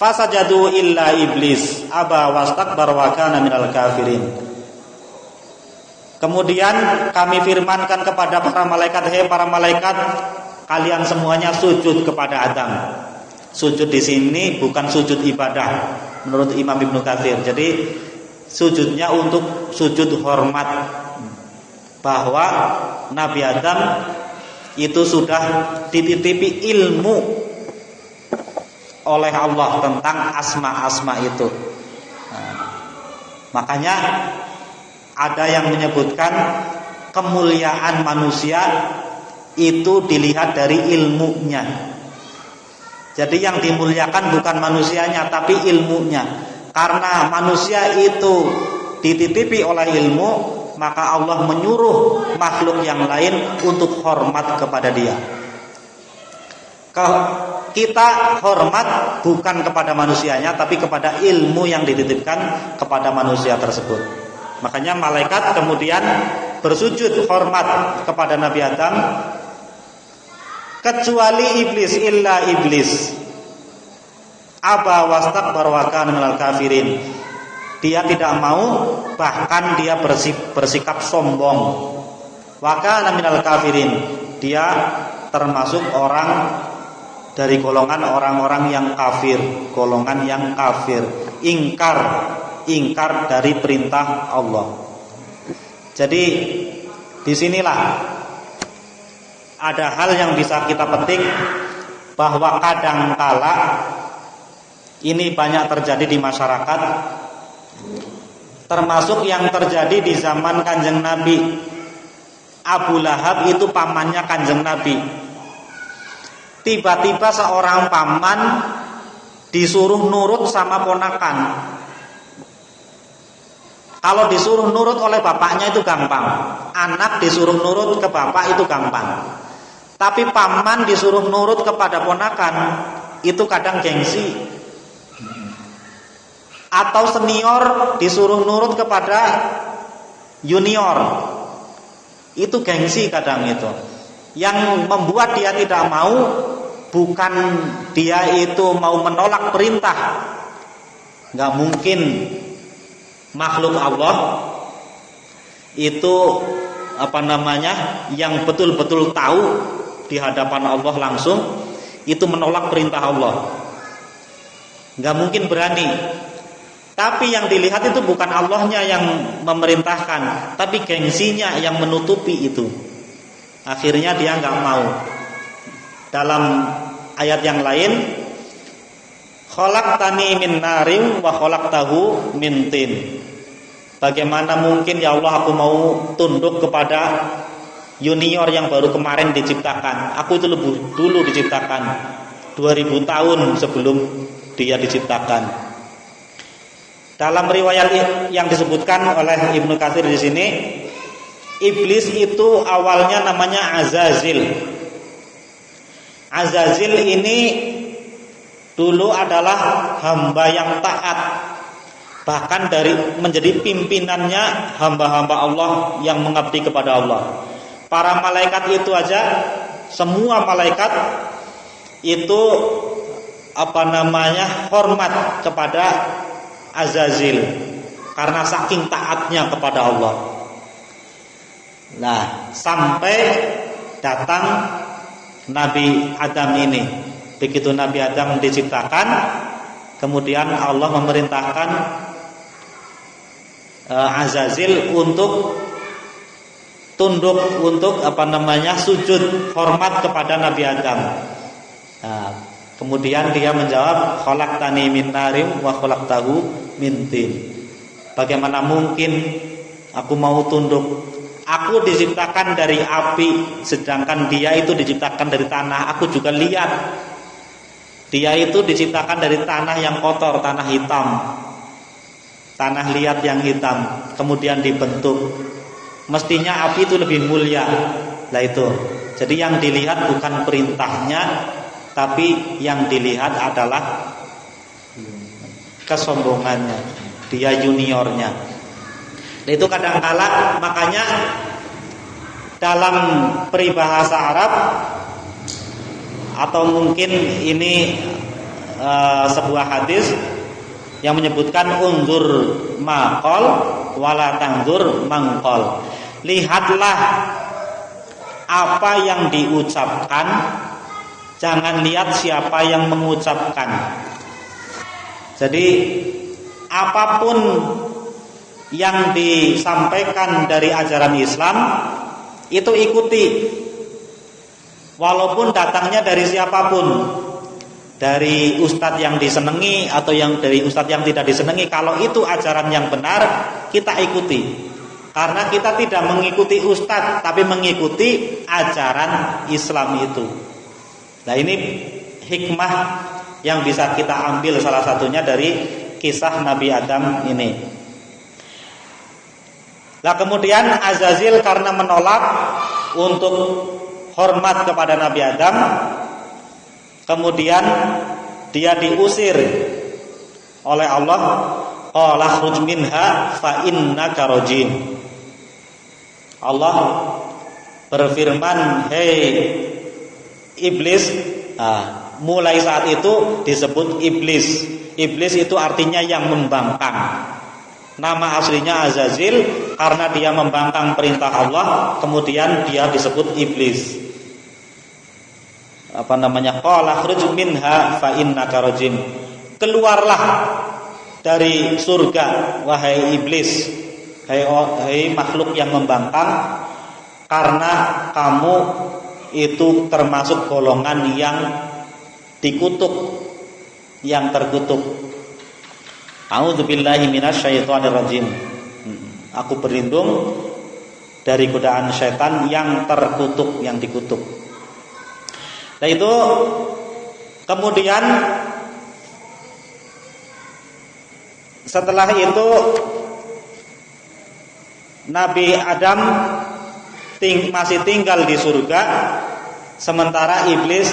fasajadu illa iblis aba wastakbara wa kana minal kafirin. Kemudian kami firmankan kepada para malaikat, hei para malaikat, kalian semuanya sujud kepada Adam. Sujud di sini bukan sujud ibadah menurut Imam Ibnu Katsir. Jadi sujudnya untuk sujud hormat, bahwa Nabi Adam itu sudah dititipi ilmu oleh Allah tentang asma-asma itu. Makanya ada yang menyebutkan kemuliaan manusia itu dilihat dari ilmunya. Jadi yang dimuliakan bukan manusianya tapi ilmunya. Karena manusia itu dititipi oleh ilmu, maka Allah menyuruh makhluk yang lain untuk hormat kepada dia. Kita hormat bukan kepada manusianya tapi kepada ilmu yang dititipkan kepada manusia tersebut. Makanya malaikat kemudian bersujud hormat kepada Nabi Adam, kecuali iblis, illa iblis aba wastakbar wa kana minal kafirin. Dia tidak mau, bahkan dia bersikap sombong. Wa kana minal kafirin. Dia termasuk orang dari golongan orang-orang yang kafir, golongan yang kafir, ingkar dari perintah Allah. Jadi disinilah ada hal yang bisa kita petik, bahwa kadangkala ini banyak terjadi di masyarakat, termasuk yang terjadi di zaman Kanjeng Nabi. Abu Lahab itu pamannya Kanjeng Nabi. Tiba-tiba seorang paman disuruh nurut sama ponakan. Kalau disuruh nurut oleh bapaknya itu gampang, anak disuruh nurut ke bapak itu gampang. Tapi paman disuruh nurut kepada ponakan itu kadang gengsi. Atau senior disuruh nurut kepada junior, itu gengsi kadang itu. Yang membuat dia tidak mau bukan dia itu mau menolak perintah. Gak mungkin makhluk Allah itu yang betul-betul tahu di hadapan Allah langsung itu menolak perintah Allah. Gak mungkin berani. Tapi yang dilihat itu bukan Allahnya yang memerintahkan, tapi gengsinya yang menutupi itu. Akhirnya dia nggak mau. Dalam ayat yang lain, khalaqtani min narim wa khalaqtahu min tin. Bagaimana mungkin ya Allah aku mau tunduk kepada junior yang baru kemarin diciptakan? Aku itu lebih dulu diciptakan, 2000 tahun sebelum dia diciptakan. Dalam riwayat yang disebutkan oleh Ibnu Katsir di sini, iblis itu awalnya namanya Azazil. Azazil ini dulu adalah hamba yang taat, bahkan dari menjadi pimpinannya hamba-hamba Allah yang mengabdi kepada Allah. Para malaikat itu aja, semua malaikat itu hormat kepada Azazil karena saking taatnya kepada Allah. Nah, sampai datang Nabi Adam ini. Begitu Nabi Adam diciptakan, kemudian Allah memerintahkan Azazil untuk tunduk, untuk sujud hormat kepada Nabi Adam. Nah, kemudian dia menjawab, khalaqtani min narim wa khalaqtahu min tin. Bagaimana mungkin aku mau tunduk? Aku diciptakan dari api, sedangkan dia itu diciptakan dari tanah. Aku juga lihat dia itu diciptakan dari tanah yang kotor, tanah hitam, tanah liat yang hitam, kemudian dibentuk. Mestinya api itu lebih mulia. Lah itu. Jadi yang dilihat bukan perintahnya, tapi yang dilihat adalah kesombongannya, dia juniornya. Itu kadang-kala, makanya dalam peribahasa Arab, atau mungkin ini sebuah hadis yang menyebutkan unzur maqal wala tanzur mangqal. Lihatlah apa yang diucapkan, jangan lihat siapa yang mengucapkan. Jadi apapun yang disampaikan dari ajaran Islam itu ikuti, walaupun datangnya dari siapapun, dari ustadz yang disenangi atau yang dari ustadz yang tidak disenangi. Kalau itu ajaran yang benar, kita ikuti. Karena kita tidak mengikuti ustadz, tapi mengikuti ajaran Islam itu. Nah, ini hikmah yang bisa kita ambil salah satunya dari kisah Nabi Adam ini. Nah, kemudian Azazil karena menolak untuk hormat kepada Nabi Adam, kemudian dia diusir oleh Allah. Qala khruj minha fa innaka rajim. Allah berfirman, "Hei iblis." Mulai saat itu disebut iblis. Iblis itu artinya yang membangkang. Nama aslinya Azazil karena dia membangkang perintah Allah, kemudian dia disebut iblis. Qala khruj minha fa innaka rajim. Keluarlah dari surga wahai iblis, hai makhluk yang membangkang, karena kamu itu termasuk golongan yang dikutuk, yang terkutuk. A'udzubillahi minasyaitonirrajim. Aku berlindung dari godaan syaitan yang terkutuk, yang dikutuk. Nah, itu kemudian setelah itu Nabi Adam masih tinggal di surga, sementara iblis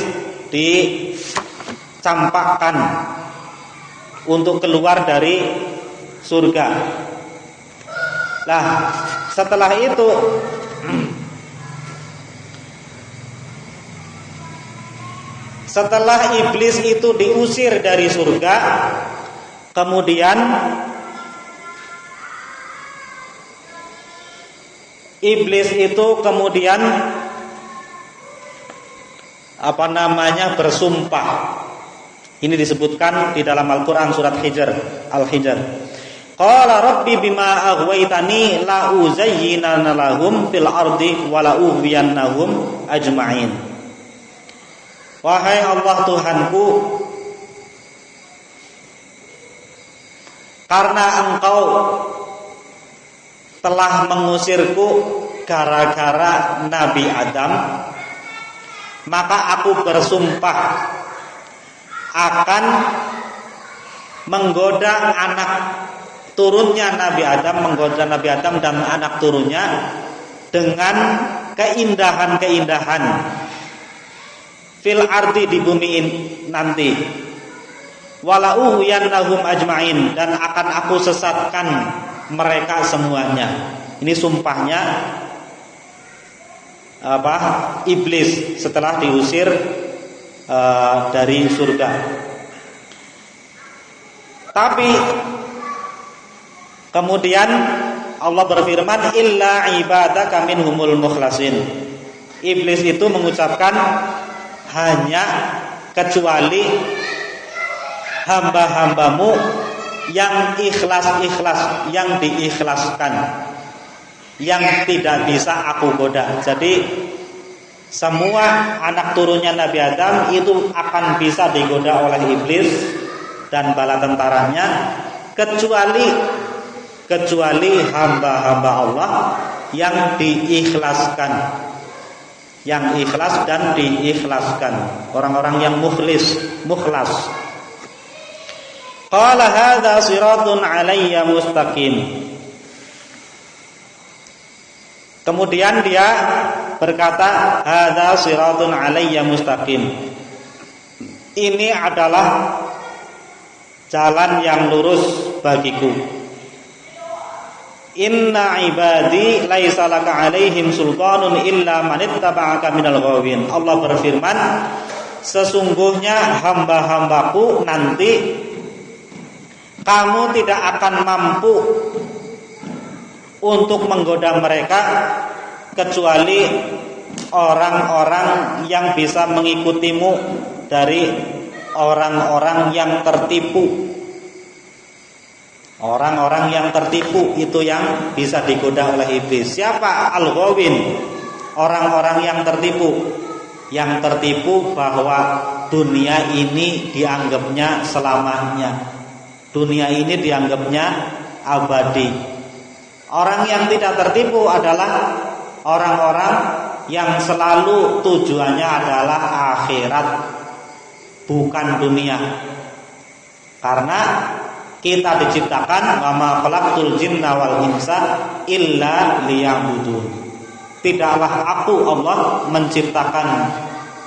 dicampakkan untuk keluar dari surga. Nah, setelah itu setelah iblis itu diusir dari surga, kemudian iblis itu kemudian bersumpah. Ini disebutkan di dalam Al-Qur'an surat Al-Hijr. Qala rabbi bima aghwaytani la uzayyinana lahum fil ardi wa la ughwiyannahum ajma'in. Wahai Allah Tuhanku, karena Engkau telah mengusirku gara-gara Nabi Adam, maka aku bersumpah akan menggoda anak turunnya Nabi Adam, menggoda Nabi Adam dan anak turunnya dengan keindahan-keindahan fil ardi, di bumi nanti, walau yannahum ajmain, dan akan aku sesatkan mereka semuanya. Ini sumpahnya iblis setelah diusir dari surga. Tapi kemudian Allah berfirman, illa ibadaka minhumul mukhlasin. Iblis itu mengucapkan hanya kecuali hamba-hambamu yang ikhlas-ikhlas, yang diikhlaskan, yang tidak bisa aku goda. Jadi semua anak turunnya Nabi Adam itu akan bisa digoda oleh iblis dan bala tentaranya, kecuali hamba-hamba Allah yang diikhlaskan, yang ikhlas dan diikhlaskan, orang-orang yang mukhlas. Qala hadza siratun alayya mustaqim. Kemudian dia berkata, hadza siratun alayya mustaqim. Ini adalah jalan yang lurus bagiku. Inna ibadi laisa laka alaihim sultanun illa man ittaba'aka minal ghawin. Allah berfirman, sesungguhnya hamba-hambaku nanti kamu tidak akan mampu untuk menggoda mereka kecuali orang-orang yang bisa mengikutimu dari orang-orang yang tertipu. Orang-orang yang tertipu itu yang bisa digoda oleh iblis. Siapa? Al-ghawin. Orang-orang yang tertipu. Yang tertipu bahwa dunia ini dianggapnya selamanya. Dunia ini dianggapnya abadi. Orang yang tidak tertipu adalah orang-orang yang selalu tujuannya adalah akhirat, bukan dunia. Karena kita diciptakan wa ma khalaqtul jinna wal insa illa liya'budun. Tidaklah aku Allah menciptakan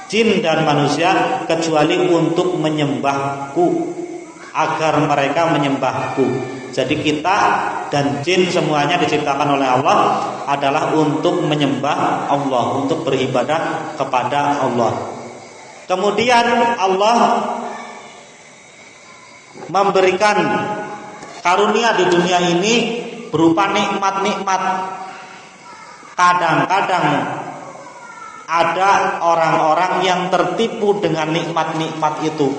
jin dan manusia kecuali untuk menyembahku, agar mereka menyembahku. Jadi kita dan jin semuanya diciptakan oleh Allah adalah untuk menyembah Allah, untuk beribadah kepada Allah. Kemudian Allah memberikan karunia di dunia ini berupa nikmat-nikmat. Kadang-kadang ada orang-orang yang tertipu dengan nikmat-nikmat itu.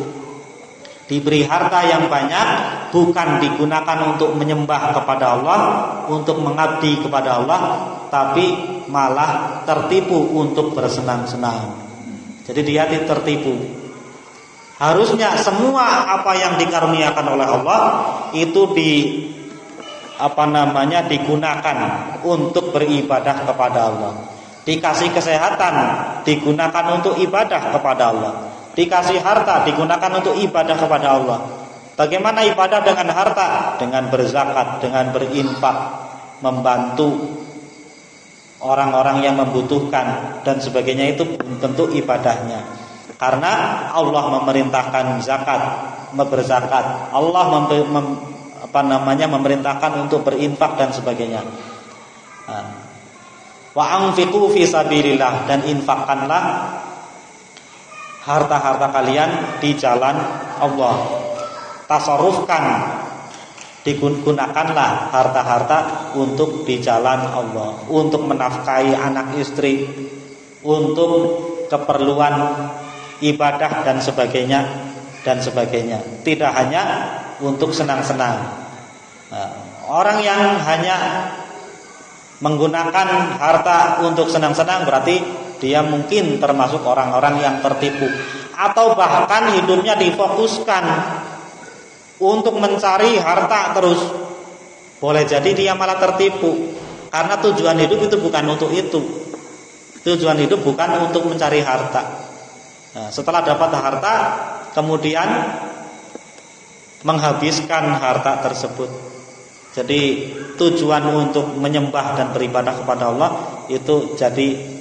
Diberi harta yang banyak bukan digunakan untuk menyembah kepada Allah, untuk mengabdi kepada Allah, tapi malah tertipu untuk bersenang-senang. Jadi dia tertipu. Harusnya semua apa yang dikaruniakan oleh Allah itu digunakan untuk beribadah kepada Allah. Dikasih kesehatan digunakan untuk ibadah kepada Allah. Dikasih harta digunakan untuk ibadah kepada Allah. Bagaimana ibadah dengan harta? Dengan berzakat, dengan berinfak, membantu orang-orang yang membutuhkan dan sebagainya, itu tentu ibadahnya. Karena Allah memerintahkan zakat, berzakat. Allah memerintahkan untuk berinfak dan sebagainya. Wa anfiqu fi sabilillah, dan infakkanlah harta-harta kalian di jalan Allah. Tasarrufkan, digunakanlah harta-harta untuk di jalan Allah, untuk menafkahi anak istri, untuk keperluan ibadah dan sebagainya dan sebagainya. Tidak hanya untuk senang-senang. Orang yang hanya menggunakan harta untuk senang-senang berarti dia mungkin termasuk orang-orang yang tertipu. Atau bahkan hidupnya difokuskan untuk mencari harta terus. Boleh jadi dia malah tertipu, karena tujuan hidup itu bukan untuk itu. Tujuan hidup bukan untuk mencari harta. Nah, setelah dapat harta, kemudian menghabiskan harta tersebut. Jadi tujuan untuk menyembah dan beribadah kepada Allah itu jadi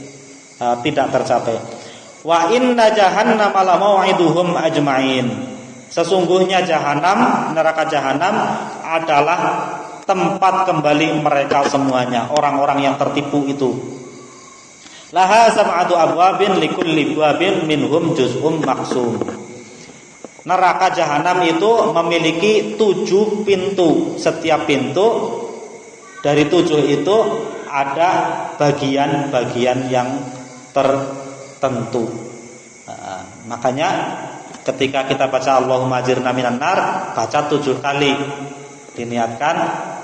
tidak tercapai. Wa inna jahannama la mau'iduhum ajma'in. Sesungguhnya jahanam, neraka jahanam adalah tempat kembali mereka semuanya, orang-orang yang tertipu itu. Laha sab'atu abwabin likulli babin minhum juz'um maksum. Neraka jahanam itu memiliki 7 pintu. Setiap pintu dari 7 itu ada bagian-bagian yang tertentu. Makanya ketika kita baca Allahumma ajirna minan nar, baca 7 kali, diniatkan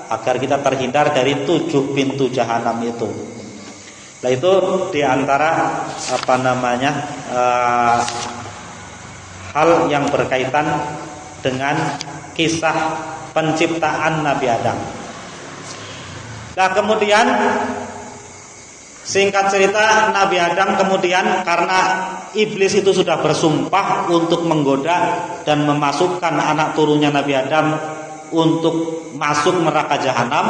agar kita terhindar dari 7 pintu jahanam itu. Nah, itu diantara hal yang berkaitan dengan kisah penciptaan Nabi Adam. Nah, kemudian singkat cerita, Nabi Adam kemudian karena iblis itu sudah bersumpah untuk menggoda dan memasukkan anak turunnya Nabi Adam untuk masuk neraka jahanam,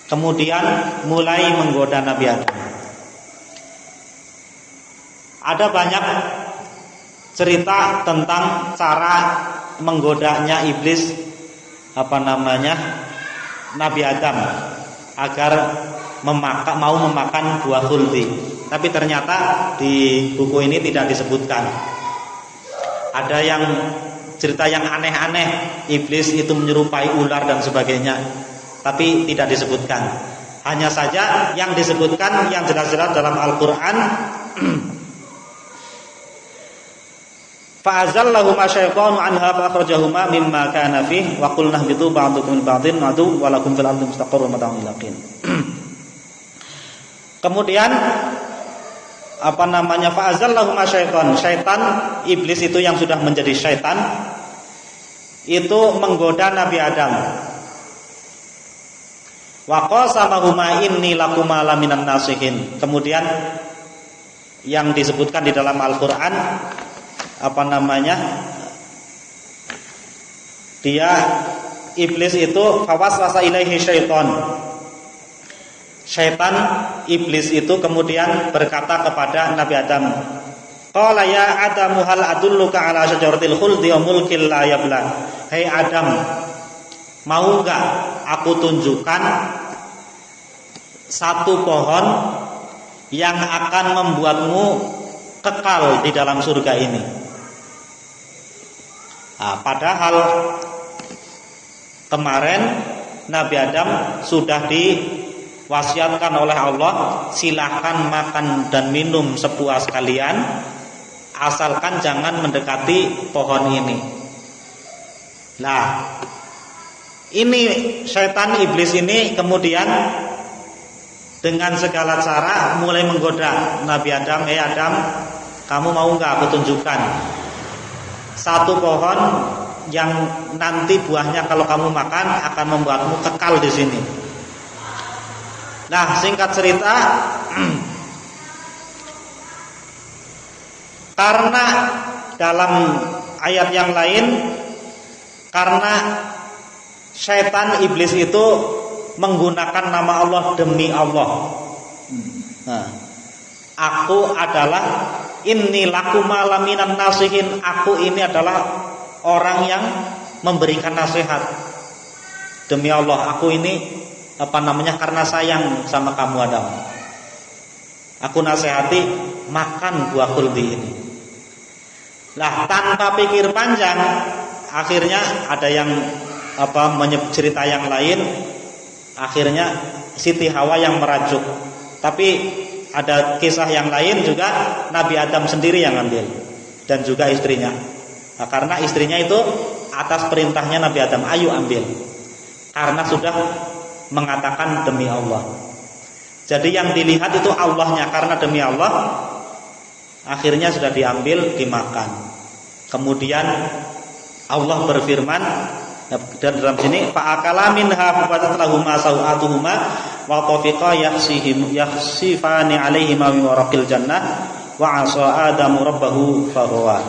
kemudian mulai menggoda Nabi Adam. Ada banyak cerita tentang cara menggodanya iblis Nabi Adam agar mau memakan buah khuldi. Tapi ternyata di buku ini tidak disebutkan. Ada yang cerita yang aneh-aneh, iblis itu menyerupai ular dan sebagainya, tapi tidak disebutkan. Hanya saja yang disebutkan yang jelas-jelas dalam Al-Quran Fa'azallahuma syaitanu anha fa akhrajahuma mimma kana fihi wa qulna ihbitu ba'dukum li ba'din adu wa lakum fil ardi mustaqarrun wa mata'un ila hin. Kemudian fa'azallahuma syaitan. Syaitan, iblis itu yang sudah menjadi syaitan, itu menggoda Nabi Adam. Wa qasamahuma inni lakuma laminan nasihin. Kemudian yang disebutkan di dalam Al-Qur'an dia iblis itu fawaswasa ilaihi syaitan. Syaitan iblis itu kemudian berkata kepada Nabi Adam, qala ya Adamu hal adulluka ala syajaratil khuldi wa mulkil la yabla. Hei Adam, mau enggak aku tunjukkan satu pohon yang akan membuatmu kekal di dalam surga ini. Padahal kemarin Nabi Adam sudah diwasiatkan oleh Allah, silahkan makan dan minum sepuas kalian, asalkan jangan mendekati pohon ini. Nah, ini syaitan iblis ini kemudian dengan segala cara mulai menggoda Nabi Adam. Hei Adam, kamu mau enggak aku tunjukkan satu pohon yang nanti buahnya kalau kamu makan akan membuatmu kekal di sini. Nah, singkat cerita, karena dalam ayat yang lain, karena syaitan iblis itu menggunakan nama Allah demi Allah. Nah, aku adalah inni lakuma laminan nasihin. Aku ini adalah orang yang memberikan nasihat demi Allah. Aku ini karena sayang sama kamu Adam, aku nasihati makan buah khuldi ini. Lah, tanpa pikir panjang, akhirnya ada yang cerita yang lain. Akhirnya Siti Hawa yang merajuk. Tapi ada kisah yang lain juga, Nabi Adam sendiri yang ambil dan juga istrinya. Nah, karena istrinya itu atas perintahnya Nabi Adam, ayo ambil, karena sudah mengatakan demi Allah. Jadi yang dilihat itu Allahnya, karena demi Allah akhirnya sudah diambil, dimakan. Kemudian Allah berfirman, dan dalam sini fa'akala minha fabadat lahuma sawatuhuma wa tafiqa yakhsifani alaihima min waraqil jannah wa 'asa adamu rabbahu faghwa.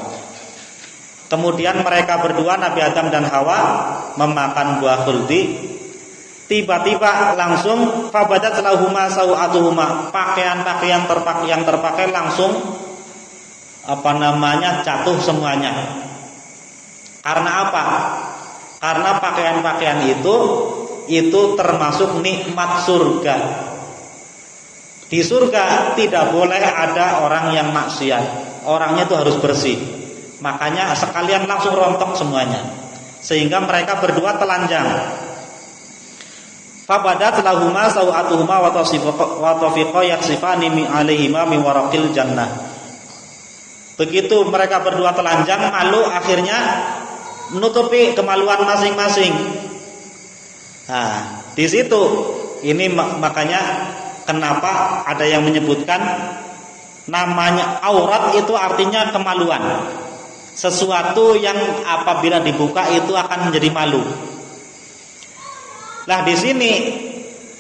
Kemudian mereka berdua, Nabi Adam dan Hawa, memakan buah khuldi. Tiba-tiba langsung fabadat lahuma sawatuhuma, pakaian-pakaian yang terpakai langsung jatuh semuanya. Karena apa? Karena pakaian-pakaian itu termasuk nikmat surga. Di surga tidak boleh ada orang yang maksiat. Orangnya itu harus bersih. Makanya sekalian langsung rontok semuanya. Sehingga mereka berdua telanjang. Fabadat lahuma sawatuhuma wa tafiqa yaksifani alaihima min waraqil jannah. Begitu mereka berdua telanjang, malu, akhirnya menutupi kemaluan masing-masing. Nah, di situ ini makanya kenapa ada yang menyebutkan namanya aurat itu artinya kemaluan. Sesuatu yang apabila dibuka itu akan menjadi malu. Nah, di sini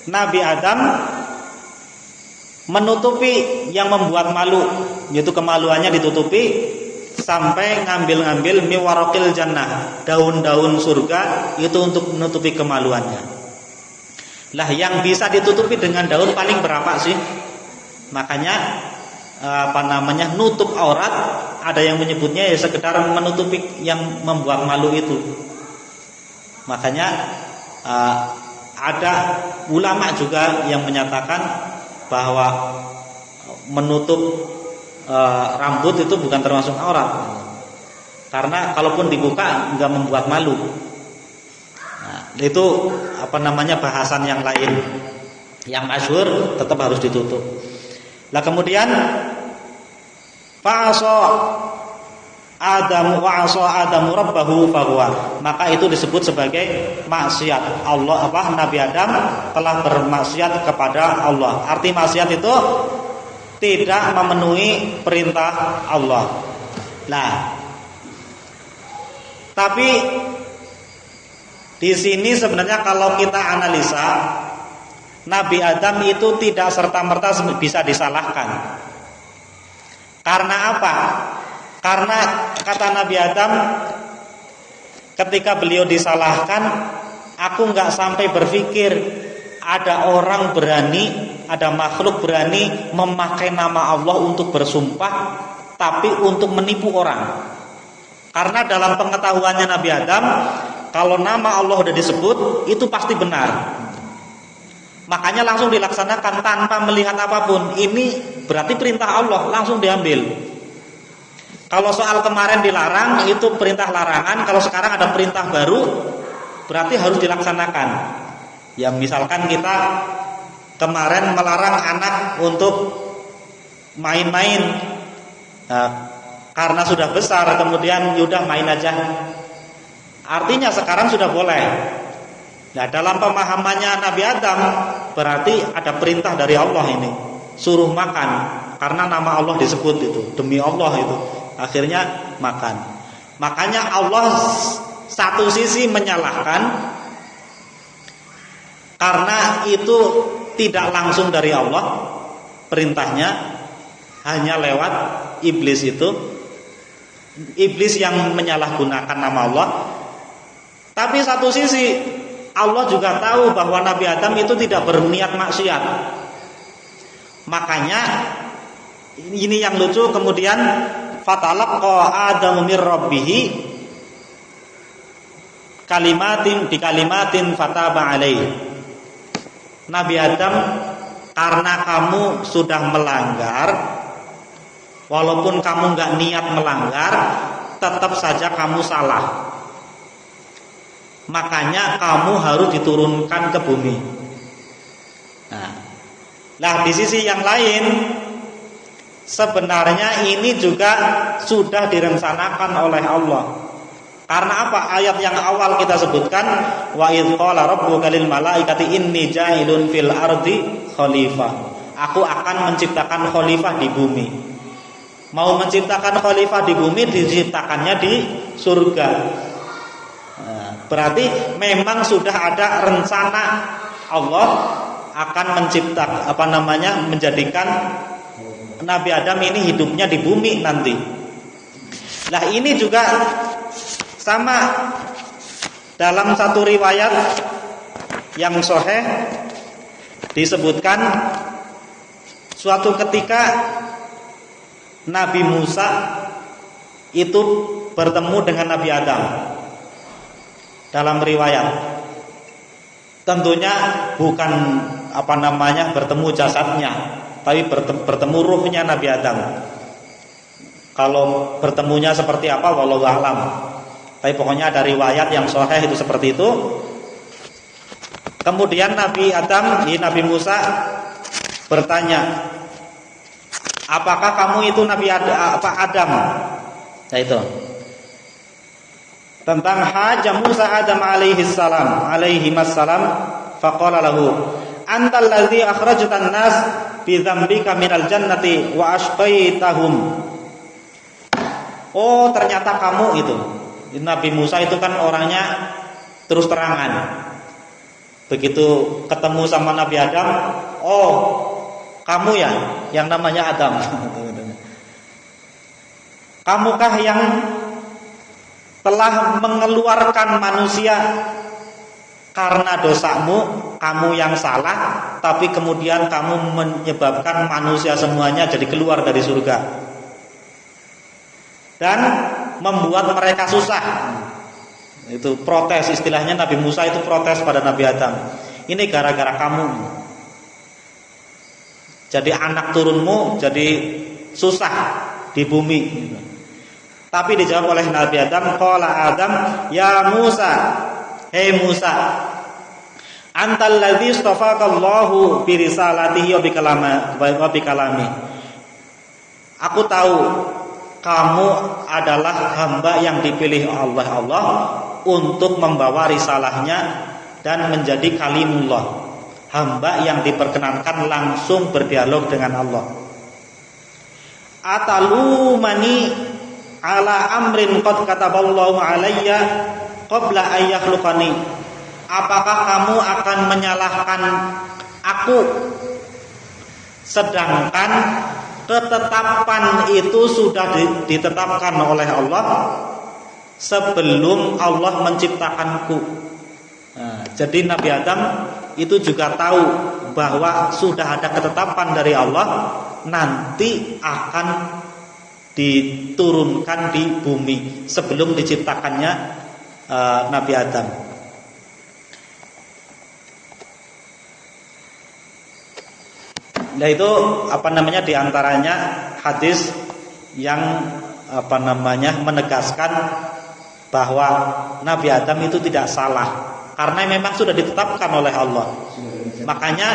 Nabi Adam menutupi yang membuat malu, yaitu kemaluannya ditutupi, sampai ngambil-ngambil miwarokil jannah, daun-daun surga itu untuk menutupi kemaluannya. Lah, yang bisa ditutupi dengan daun paling berapa sih? Makanya nutup aurat, ada yang menyebutnya ya sekedar menutupi yang membuat malu itu. Makanya ada ulama juga yang menyatakan bahwa menutup rambut itu bukan termasuk aurat, karena kalaupun dibuka enggak membuat malu. Nah, itu bahasan yang lain. Yang masyhur tetap harus ditutup. Lah, kemudian fa'asa Adam wa asa Adamu rabbahu fahuwa, maka itu disebut sebagai maksiat. Nabi Adam telah bermaksiat kepada Allah. Arti maksiat itu tidak memenuhi perintah Allah. Nah, tapi di sini sebenarnya kalau kita analisa, Nabi Adam itu tidak serta-merta bisa disalahkan. Karena apa? Karena kata Nabi Adam, ketika beliau disalahkan, aku nggak sampai berpikir ada orang berani, ada makhluk berani memakai nama Allah untuk bersumpah, tapi untuk menipu orang. Karena dalam pengetahuannya Nabi Adam, kalau nama Allah sudah disebut, itu pasti benar. Makanya langsung dilaksanakan tanpa melihat apapun. Ini berarti perintah Allah, langsung diambil. Kalau soal kemarin dilarang, itu perintah larangan. Kalau sekarang ada perintah baru, berarti harus dilaksanakan. Ya misalkan kita kemarin melarang anak untuk main-main, karena sudah besar, kemudian yaudah main aja. Artinya sekarang sudah boleh. Nah, dalam pemahamannya Nabi Adam, berarti ada perintah dari Allah ini, suruh makan, karena nama Allah disebut itu, demi Allah itu. Akhirnya makan. Makanya Allah satu sisi menyalahkan karena itu tidak langsung dari Allah, perintahnya hanya lewat iblis itu. Iblis yang menyalahgunakan nama Allah. Tapi satu sisi Allah juga tahu bahwa Nabi Adam itu tidak berniat maksiat. Makanya ini yang lucu, kemudian fatalaqa Adamu mir rabbih kalimatin fataba alaihi. Nabi Adam, karena kamu sudah melanggar, walaupun kamu enggak niat melanggar, tetap saja kamu salah. Makanya kamu harus diturunkan ke bumi. Nah, di sisi yang lain, sebenarnya ini juga sudah direncanakan oleh Allah. Karena apa? Ayat yang awal kita sebutkan, wa idz qala rabbuka lil malaikati inni ja'ilun fil ardi khalifah. Aku akan menciptakan khalifah di bumi. Mau menciptakan khalifah di bumi, diciptakannya di surga. Berarti memang sudah ada rencana Allah akan menjadikan Nabi Adam ini hidupnya di bumi nanti. Nah, ini juga sama dalam satu riwayat yang sahih disebutkan suatu ketika Nabi Musa itu bertemu dengan Nabi Adam. Dalam riwayat, tentunya bukan bertemu jasadnya, tapi bertemu ruhnya Nabi Adam. Kalau bertemunya seperti apa, wallahu a'lam. Tapi pokoknya ada riwayat yang sahih itu seperti itu. Kemudian Nabi Musa bertanya, apakah kamu itu Nabi Adam? Nah itu tentang haja Musa Adam alaihi salam faqala lahu antal ladzi akhrajtan nas bi dzambika minal jannati wa ashqaitahum. Oh, ternyata kamu itu. Nabi Musa itu kan orangnya terus terangan. Begitu ketemu sama Nabi Adam, oh, kamu ya yang namanya Adam. Kamukah yang telah mengeluarkan manusia karena dosamu, kamu yang salah, tapi kemudian kamu menyebabkan manusia semuanya jadi keluar dari surga dan membuat mereka susah. Itu protes, istilahnya Nabi Musa itu protes pada Nabi Adam. Ini gara-gara kamu, jadi anak turunmu jadi susah di bumi. Tapi dijawab oleh Nabi Adam, qala Adam, ya Musa, hei Musa, antal ladzi istafaqallahu bi risalatihi wa bi kalami. Aku tahu kamu adalah hamba yang dipilih oleh Allah untuk membawa risalahnya dan menjadi kalimullah, hamba yang diperkenankan langsung berdialog dengan Allah. Atalumani ala amrin qad kataballahu alayya qabla an yakhluqani. Apakah kamu akan menyalahkan aku sedangkan ketetapan itu sudah ditetapkan oleh Allah sebelum Allah menciptakanku. Nah, jadi Nabi Adam itu juga tahu bahwa sudah ada ketetapan dari Allah nanti akan diturunkan di bumi sebelum diciptakannya Nabi Adam. Nah itu diantaranya hadis yang menegaskan bahwa Nabi Adam itu tidak salah karena memang sudah ditetapkan oleh Allah. Makanya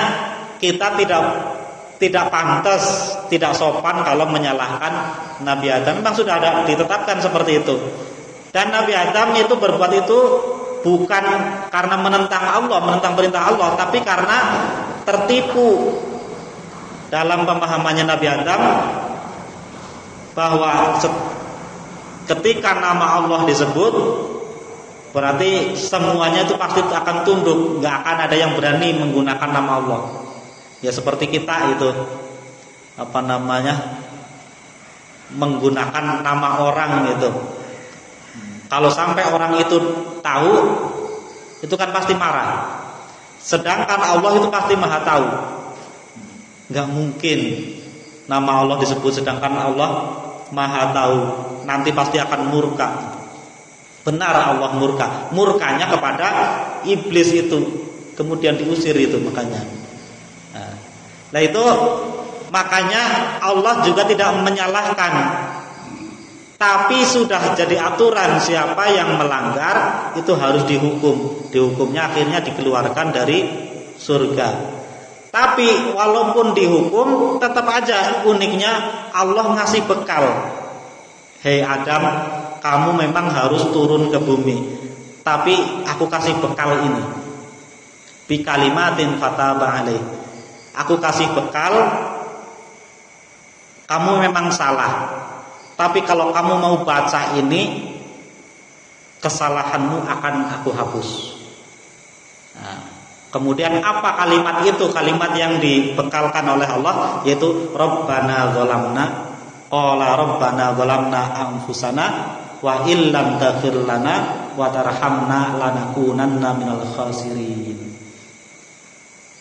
kita tidak pantas, tidak sopan kalau menyalahkan Nabi Adam. Memang sudah ada ditetapkan seperti itu. Dan Nabi Adam itu berbuat itu bukan karena menentang Allah, menentang perintah Allah, tapi karena tertipu dalam pemahamannya Nabi Adam bahwa ketika nama Allah disebut berarti semuanya itu pasti akan tunduk, nggak akan ada yang berani menggunakan nama Allah. Ya seperti kita itu menggunakan nama orang gitu. Kalau sampai orang itu tahu, itu kan pasti marah. Sedangkan Allah itu pasti maha tahu. Nggak mungkin nama Allah disebut sedangkan Allah maha tahu. Nanti pasti akan murka. Benar Allah murka. Murkanya kepada iblis itu, kemudian diusir itu makanya. Nah itu makanya Allah juga tidak menyalahkan, tapi sudah jadi aturan siapa yang melanggar itu harus dihukum. Dihukumnya akhirnya dikeluarkan dari surga. Tapi walaupun dihukum, tetap aja uniknya Allah ngasih bekal. Hei Adam, kamu memang harus turun ke bumi, tapi aku kasih bekal ini. Bi kalimatin fataba alaih. Aku kasih bekal. Kamu memang salah, tapi kalau kamu mau baca ini, kesalahanmu akan aku hapus. Nah, kemudian apa kalimat itu? Kalimat yang dibekalkan oleh Allah yaitu Rabbana zalamna, qala Rabbana zalamna anfusana wa illam taghfir lana wa tarhamna lanakunanna minal khasirin.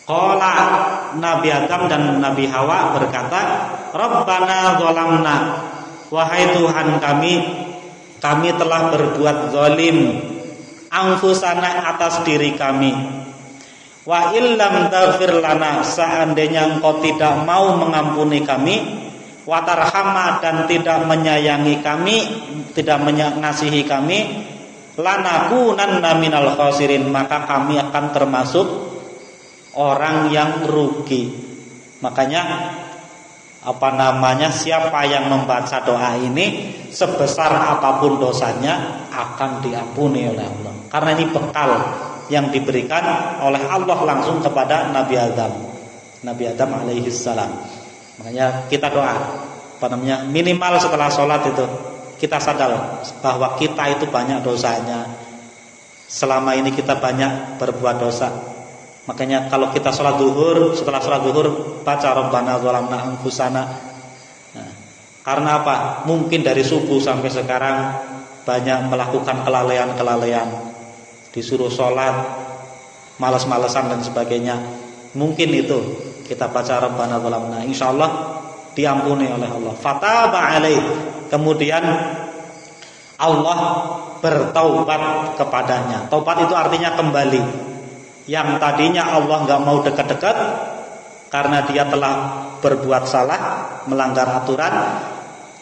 Qala Nabi Adam dan Nabi Hawa berkata, Rabbana zalamna, wahai Tuhan kami telah berbuat zalim anfusana atas diri kami. Wa illam taghfir lana, seandainya engkau tidak mau mengampuni kami, wa tarhamna, dan tidak menyayangi kami, tidak mengasihi kami, lanakunanna minal khasirin, maka kami akan termasuk orang yang rugi. Makanya siapa yang membaca doa ini sebesar apapun dosanya akan diampuni oleh Allah. Karena ini bekal yang diberikan oleh Allah langsung kepada Nabi Adam alaihi salam. Makanya kita doa minimal setelah sholat itu kita sadar bahwa kita itu banyak dosanya. Selama ini kita banyak berbuat dosa. Makanya kalau kita sholat zuhur, setelah sholat zuhur baca Rabbana zalamna anfusana. Nah, karena apa? Mungkin dari subuh sampai sekarang banyak melakukan kelalaian. Disuruh sholat, malas-malesan dan sebagainya. Mungkin itu kita baca Rabbana zalamna, insyaallah diampuni oleh Allah. Fataba alaih. Kemudian Allah bertaubat kepadanya. Taubat itu artinya kembali. Yang tadinya Allah nggak mau dekat-dekat karena dia telah berbuat salah, melanggar aturan.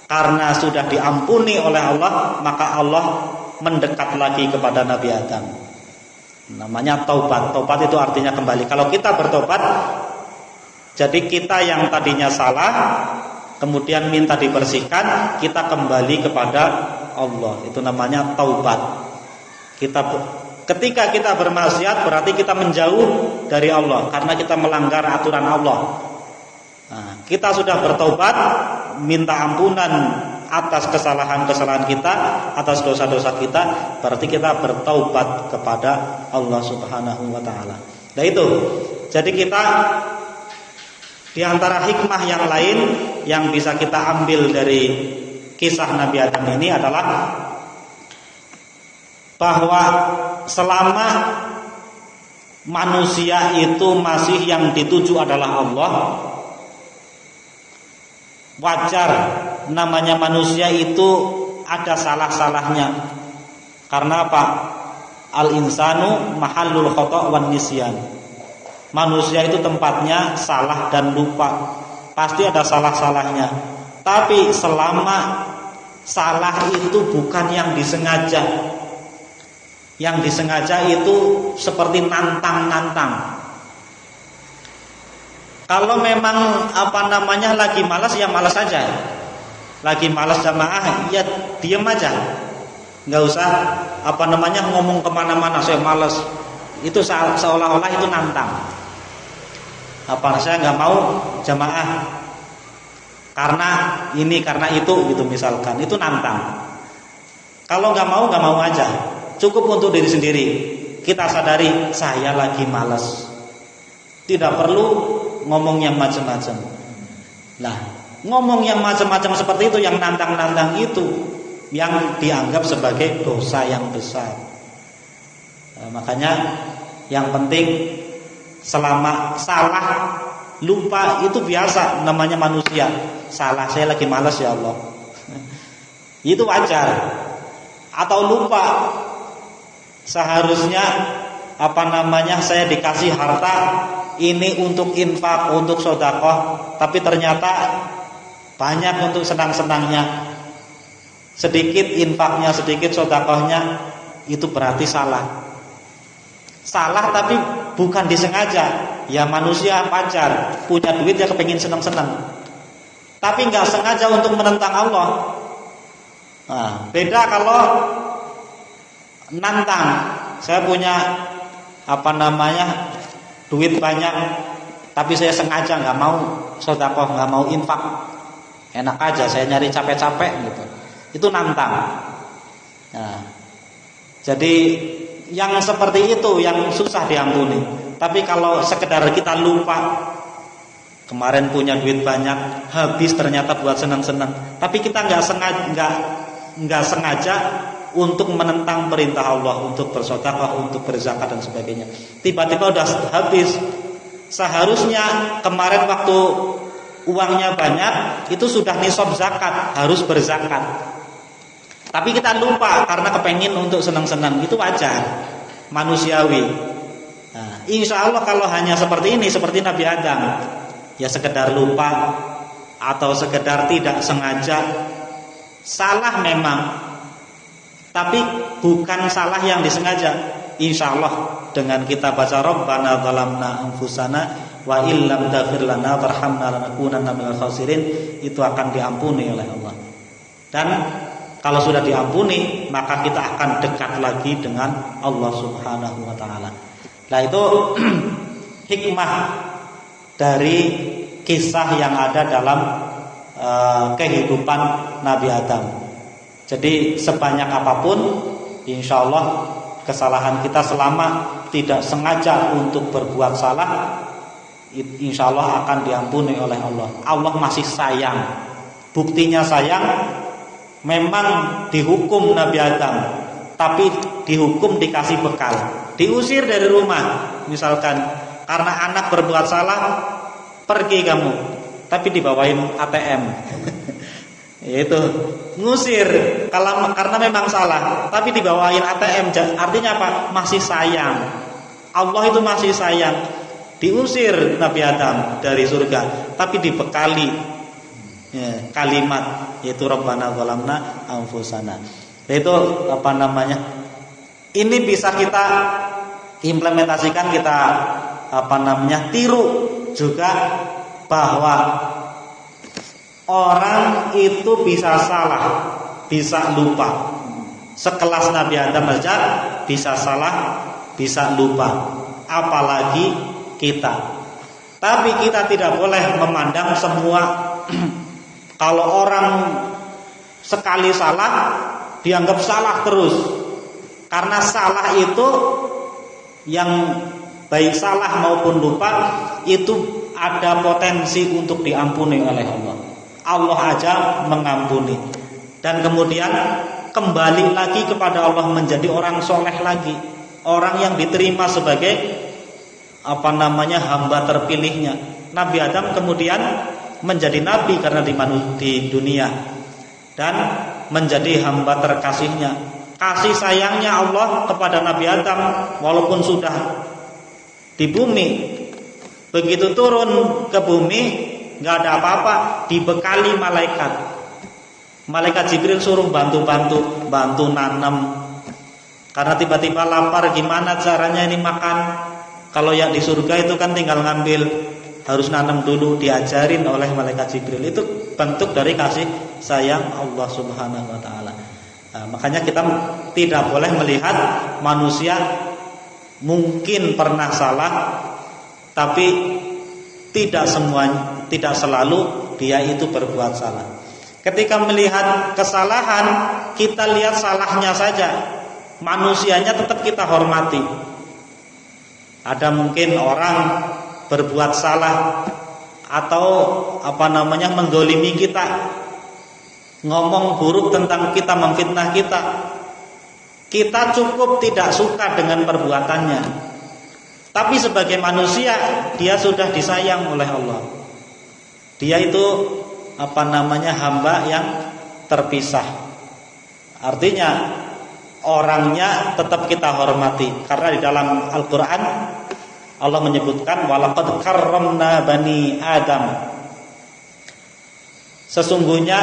Karena sudah diampuni oleh Allah, maka Allah mendekat lagi kepada Nabi Adam. Namanya taubat. Taubat itu artinya kembali. Kalau kita bertobat, jadi kita yang tadinya salah kemudian minta dibersihkan, kita kembali kepada Allah. Itu namanya taubat. Ketika kita bermaksiat berarti kita menjauh dari Allah karena kita melanggar aturan Allah. Nah, kita sudah bertobat, minta ampunan atas kesalahan-kesalahan kita, atas dosa-dosa kita, berarti kita bertaubat kepada Allah Subhanahu wa taala. Nah itu. Jadi kita di antara hikmah yang lain yang bisa kita ambil dari kisah Nabi Adam ini adalah bahwa selama manusia itu masih yang dituju adalah Allah, wajar namanya manusia itu ada salah-salahnya. Karena apa? Al-insanu mahallul khata' wan nisyan. Manusia itu tempatnya salah dan lupa. Pasti ada salah-salahnya. Tapi selama salah itu bukan yang disengaja. Yang disengaja itu seperti nantang-nantang. Kalau memang lagi malas, ya malas saja. Lagi malas jamaah, ya diam aja. Nggak usah ngomong kemana-mana, saya malas. Itu seolah-olah itu nantang. Saya nggak mau jamaah karena ini karena itu gitu misalkan, itu nantang. Kalau nggak mau aja. Cukup untuk diri sendiri. Kita sadari saya lagi malas. Tidak perlu ngomong yang macam-macam. Nah, ngomong yang macam-macam seperti itu, yang nantang-nantang itu, yang dianggap sebagai dosa yang besar. Makanya yang penting selama salah, lupa itu biasa, namanya manusia. Salah, saya lagi malas ya Allah. Itu wajar. Atau lupa, seharusnya saya dikasih harta ini untuk infak, untuk sedekah, tapi ternyata banyak untuk senang-senangnya. Sedikit infaknya, sedikit sedekahnya, itu berarti salah. Salah tapi bukan disengaja. Ya manusia wajar, punya duit ya kepengin senang-senang. Tapi nggak sengaja untuk menentang Allah. Nah, beda kalau nantang. Saya punya duit banyak, tapi saya sengaja nggak mau sedekah, nggak mau infak. Enak aja, saya nyari capek-capek gitu. Itu nantang. Nah, jadi yang seperti itu yang susah diampuni. Tapi kalau sekedar kita lupa, kemarin punya duit banyak, habis ternyata buat senang-senang, tapi kita nggak sengaja untuk menentang perintah Allah, untuk bersedekah, untuk berzakat dan sebagainya. Tiba-tiba udah habis. Seharusnya kemarin waktu uangnya banyak, itu sudah nisab zakat, harus berzakat. Tapi kita lupa karena kepengin untuk senang-senang, itu wajar, manusiawi. Nah, insya Allah kalau hanya seperti ini, seperti Nabi Adam, ya sekedar lupa atau sekedar tidak sengaja, salah memang, tapi bukan salah yang disengaja. Insya Allah dengan kita baca Rabbana zalamna anfusana wa illam taghfir lana warhamna lanakunanna minal khasirin, itu akan diampuni oleh Allah. Dan kalau sudah diampuni, maka kita akan dekat lagi dengan Allah Subhanahu wa taala. Nah, itu hikmah dari kisah yang ada dalam kehidupan Nabi Adam. Jadi sebanyak apapun, insya Allah kesalahan kita selama tidak sengaja untuk berbuat salah, insya Allah akan diampuni oleh Allah. Allah masih sayang. Buktinya sayang, memang dihukum Nabi Adam, tapi dihukum dikasih bekal. Diusir dari rumah, misalkan karena anak berbuat salah, pergi kamu, tapi dibawain ATM. Itu ngusir karena memang salah, tapi dibawain ATM. Artinya apa? Masih sayang. Allah itu masih sayang. Diusir Nabi Adam dari surga, tapi dibekali kalimat, yaitu Rabbana zalamna anfusana. Itu ini bisa kita implementasikan, kita tiru juga, bahwa orang itu bisa salah, bisa lupa. Sekelas Nabi Adam saja bisa salah, bisa lupa, apalagi kita. Tapi kita tidak boleh memandang semua kalau orang sekali salah dianggap salah terus. Karena salah itu yang baik salah maupun lupa itu ada potensi untuk diampuni oleh Allah. Allah aja mengampuni. Dan kemudian kembali lagi kepada Allah menjadi orang soleh lagi, orang yang diterima sebagai hamba terpilihnya. Nabi Adam kemudian menjadi nabi karena di dunia dan menjadi hamba terkasihnya. Kasih sayangnya Allah kepada Nabi Adam walaupun sudah di bumi, begitu turun ke bumi nggak ada apa-apa, dibekali malaikat. Malaikat Jibril suruh bantu nanam. Karena tiba-tiba lapar, gimana caranya ini makan? Kalau yang di surga itu kan tinggal ngambil, harus nanam dulu, diajarin oleh malaikat Jibril. Itu bentuk dari kasih sayang Allah Subhanahu wa taala. Nah, makanya kita tidak boleh melihat manusia mungkin pernah salah, tapi tidak selalu dia itu berbuat salah. Ketika melihat kesalahan, kita lihat salahnya saja. Manusianya tetap kita hormati. Ada mungkin orang berbuat salah atau menggolimi kita, ngomong buruk tentang kita, memfitnah kita. Kita cukup tidak suka dengan perbuatannya. Tapi sebagai manusia, dia sudah disayang oleh Allah. Dia itu hamba yang terpisah. Artinya orangnya tetap kita hormati. Karena di dalam Al-Quran Allah menyebutkan walaqad karramna bani Adam. Sesungguhnya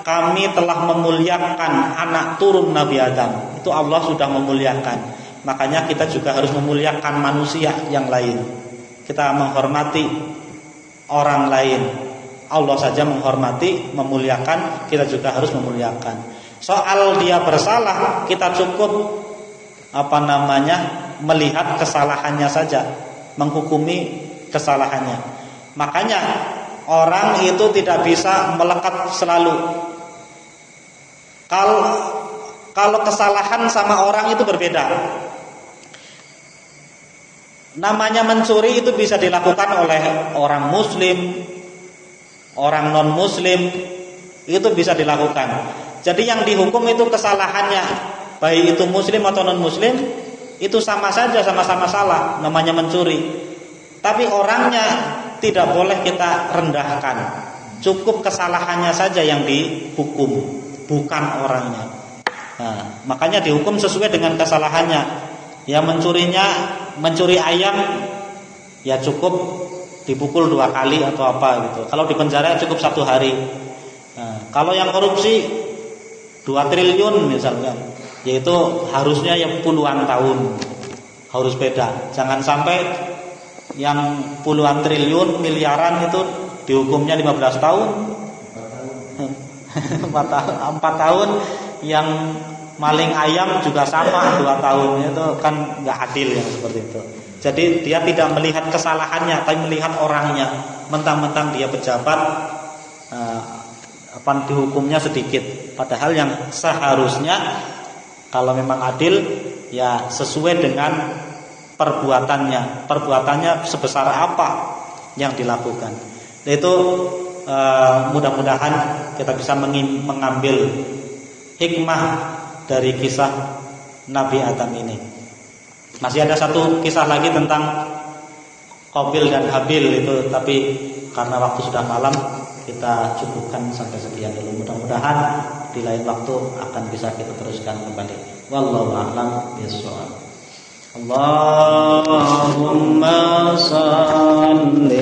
kami telah memuliakan anak turun Nabi Adam. Itu Allah sudah memuliakan. Makanya kita juga harus memuliakan manusia yang lain. Kita menghormati orang lain. Allah saja menghormati, memuliakan, kita juga harus memuliakan. Soal dia bersalah, kita cukup melihat kesalahannya saja, menghukumi kesalahannya. Makanya orang itu tidak bisa melekat selalu. Kalau kesalahan sama orang itu berbeda. Namanya mencuri itu bisa dilakukan oleh orang muslim, orang non muslim, itu bisa dilakukan. Jadi yang dihukum itu kesalahannya, baik itu muslim atau non muslim, itu sama saja, sama-sama salah, namanya mencuri. Tapi orangnya tidak boleh kita rendahkan. Cukup kesalahannya saja yang dihukum, bukan orangnya. Nah, makanya dihukum sesuai dengan kesalahannya. Ya mencuri ayam, ya cukup dipukul 2 kali atau apa gitu. Kalau di penjara cukup 1 hari. Nah, kalau yang korupsi 2 triliun misalnya, yaitu harusnya yang puluhan tahun, harus beda. Jangan sampai yang puluhan triliun, miliaran itu dihukumnya 15 tahun, 4 tahun. Yang maling ayam juga sama 2 tahun, itu kan nggak adil yang seperti itu. Jadi dia tidak melihat kesalahannya, tapi melihat orangnya. Mentang-mentang dia pejabat, dihukumnya sedikit. Padahal yang seharusnya kalau memang adil, ya sesuai dengan perbuatannya. Perbuatannya sebesar apa yang dilakukan. Itu mudah-mudahan kita bisa mengambil hikmah dari kisah Nabi Adam ini. Masih ada satu kisah lagi tentang Qabil dan Habil itu, tapi karena waktu sudah malam kita cukupkan sampai sekian dulu. Mudah-mudahan di lain waktu akan bisa kita teruskan kembali. Wallahu a'lam bishawab. Allahumma shalli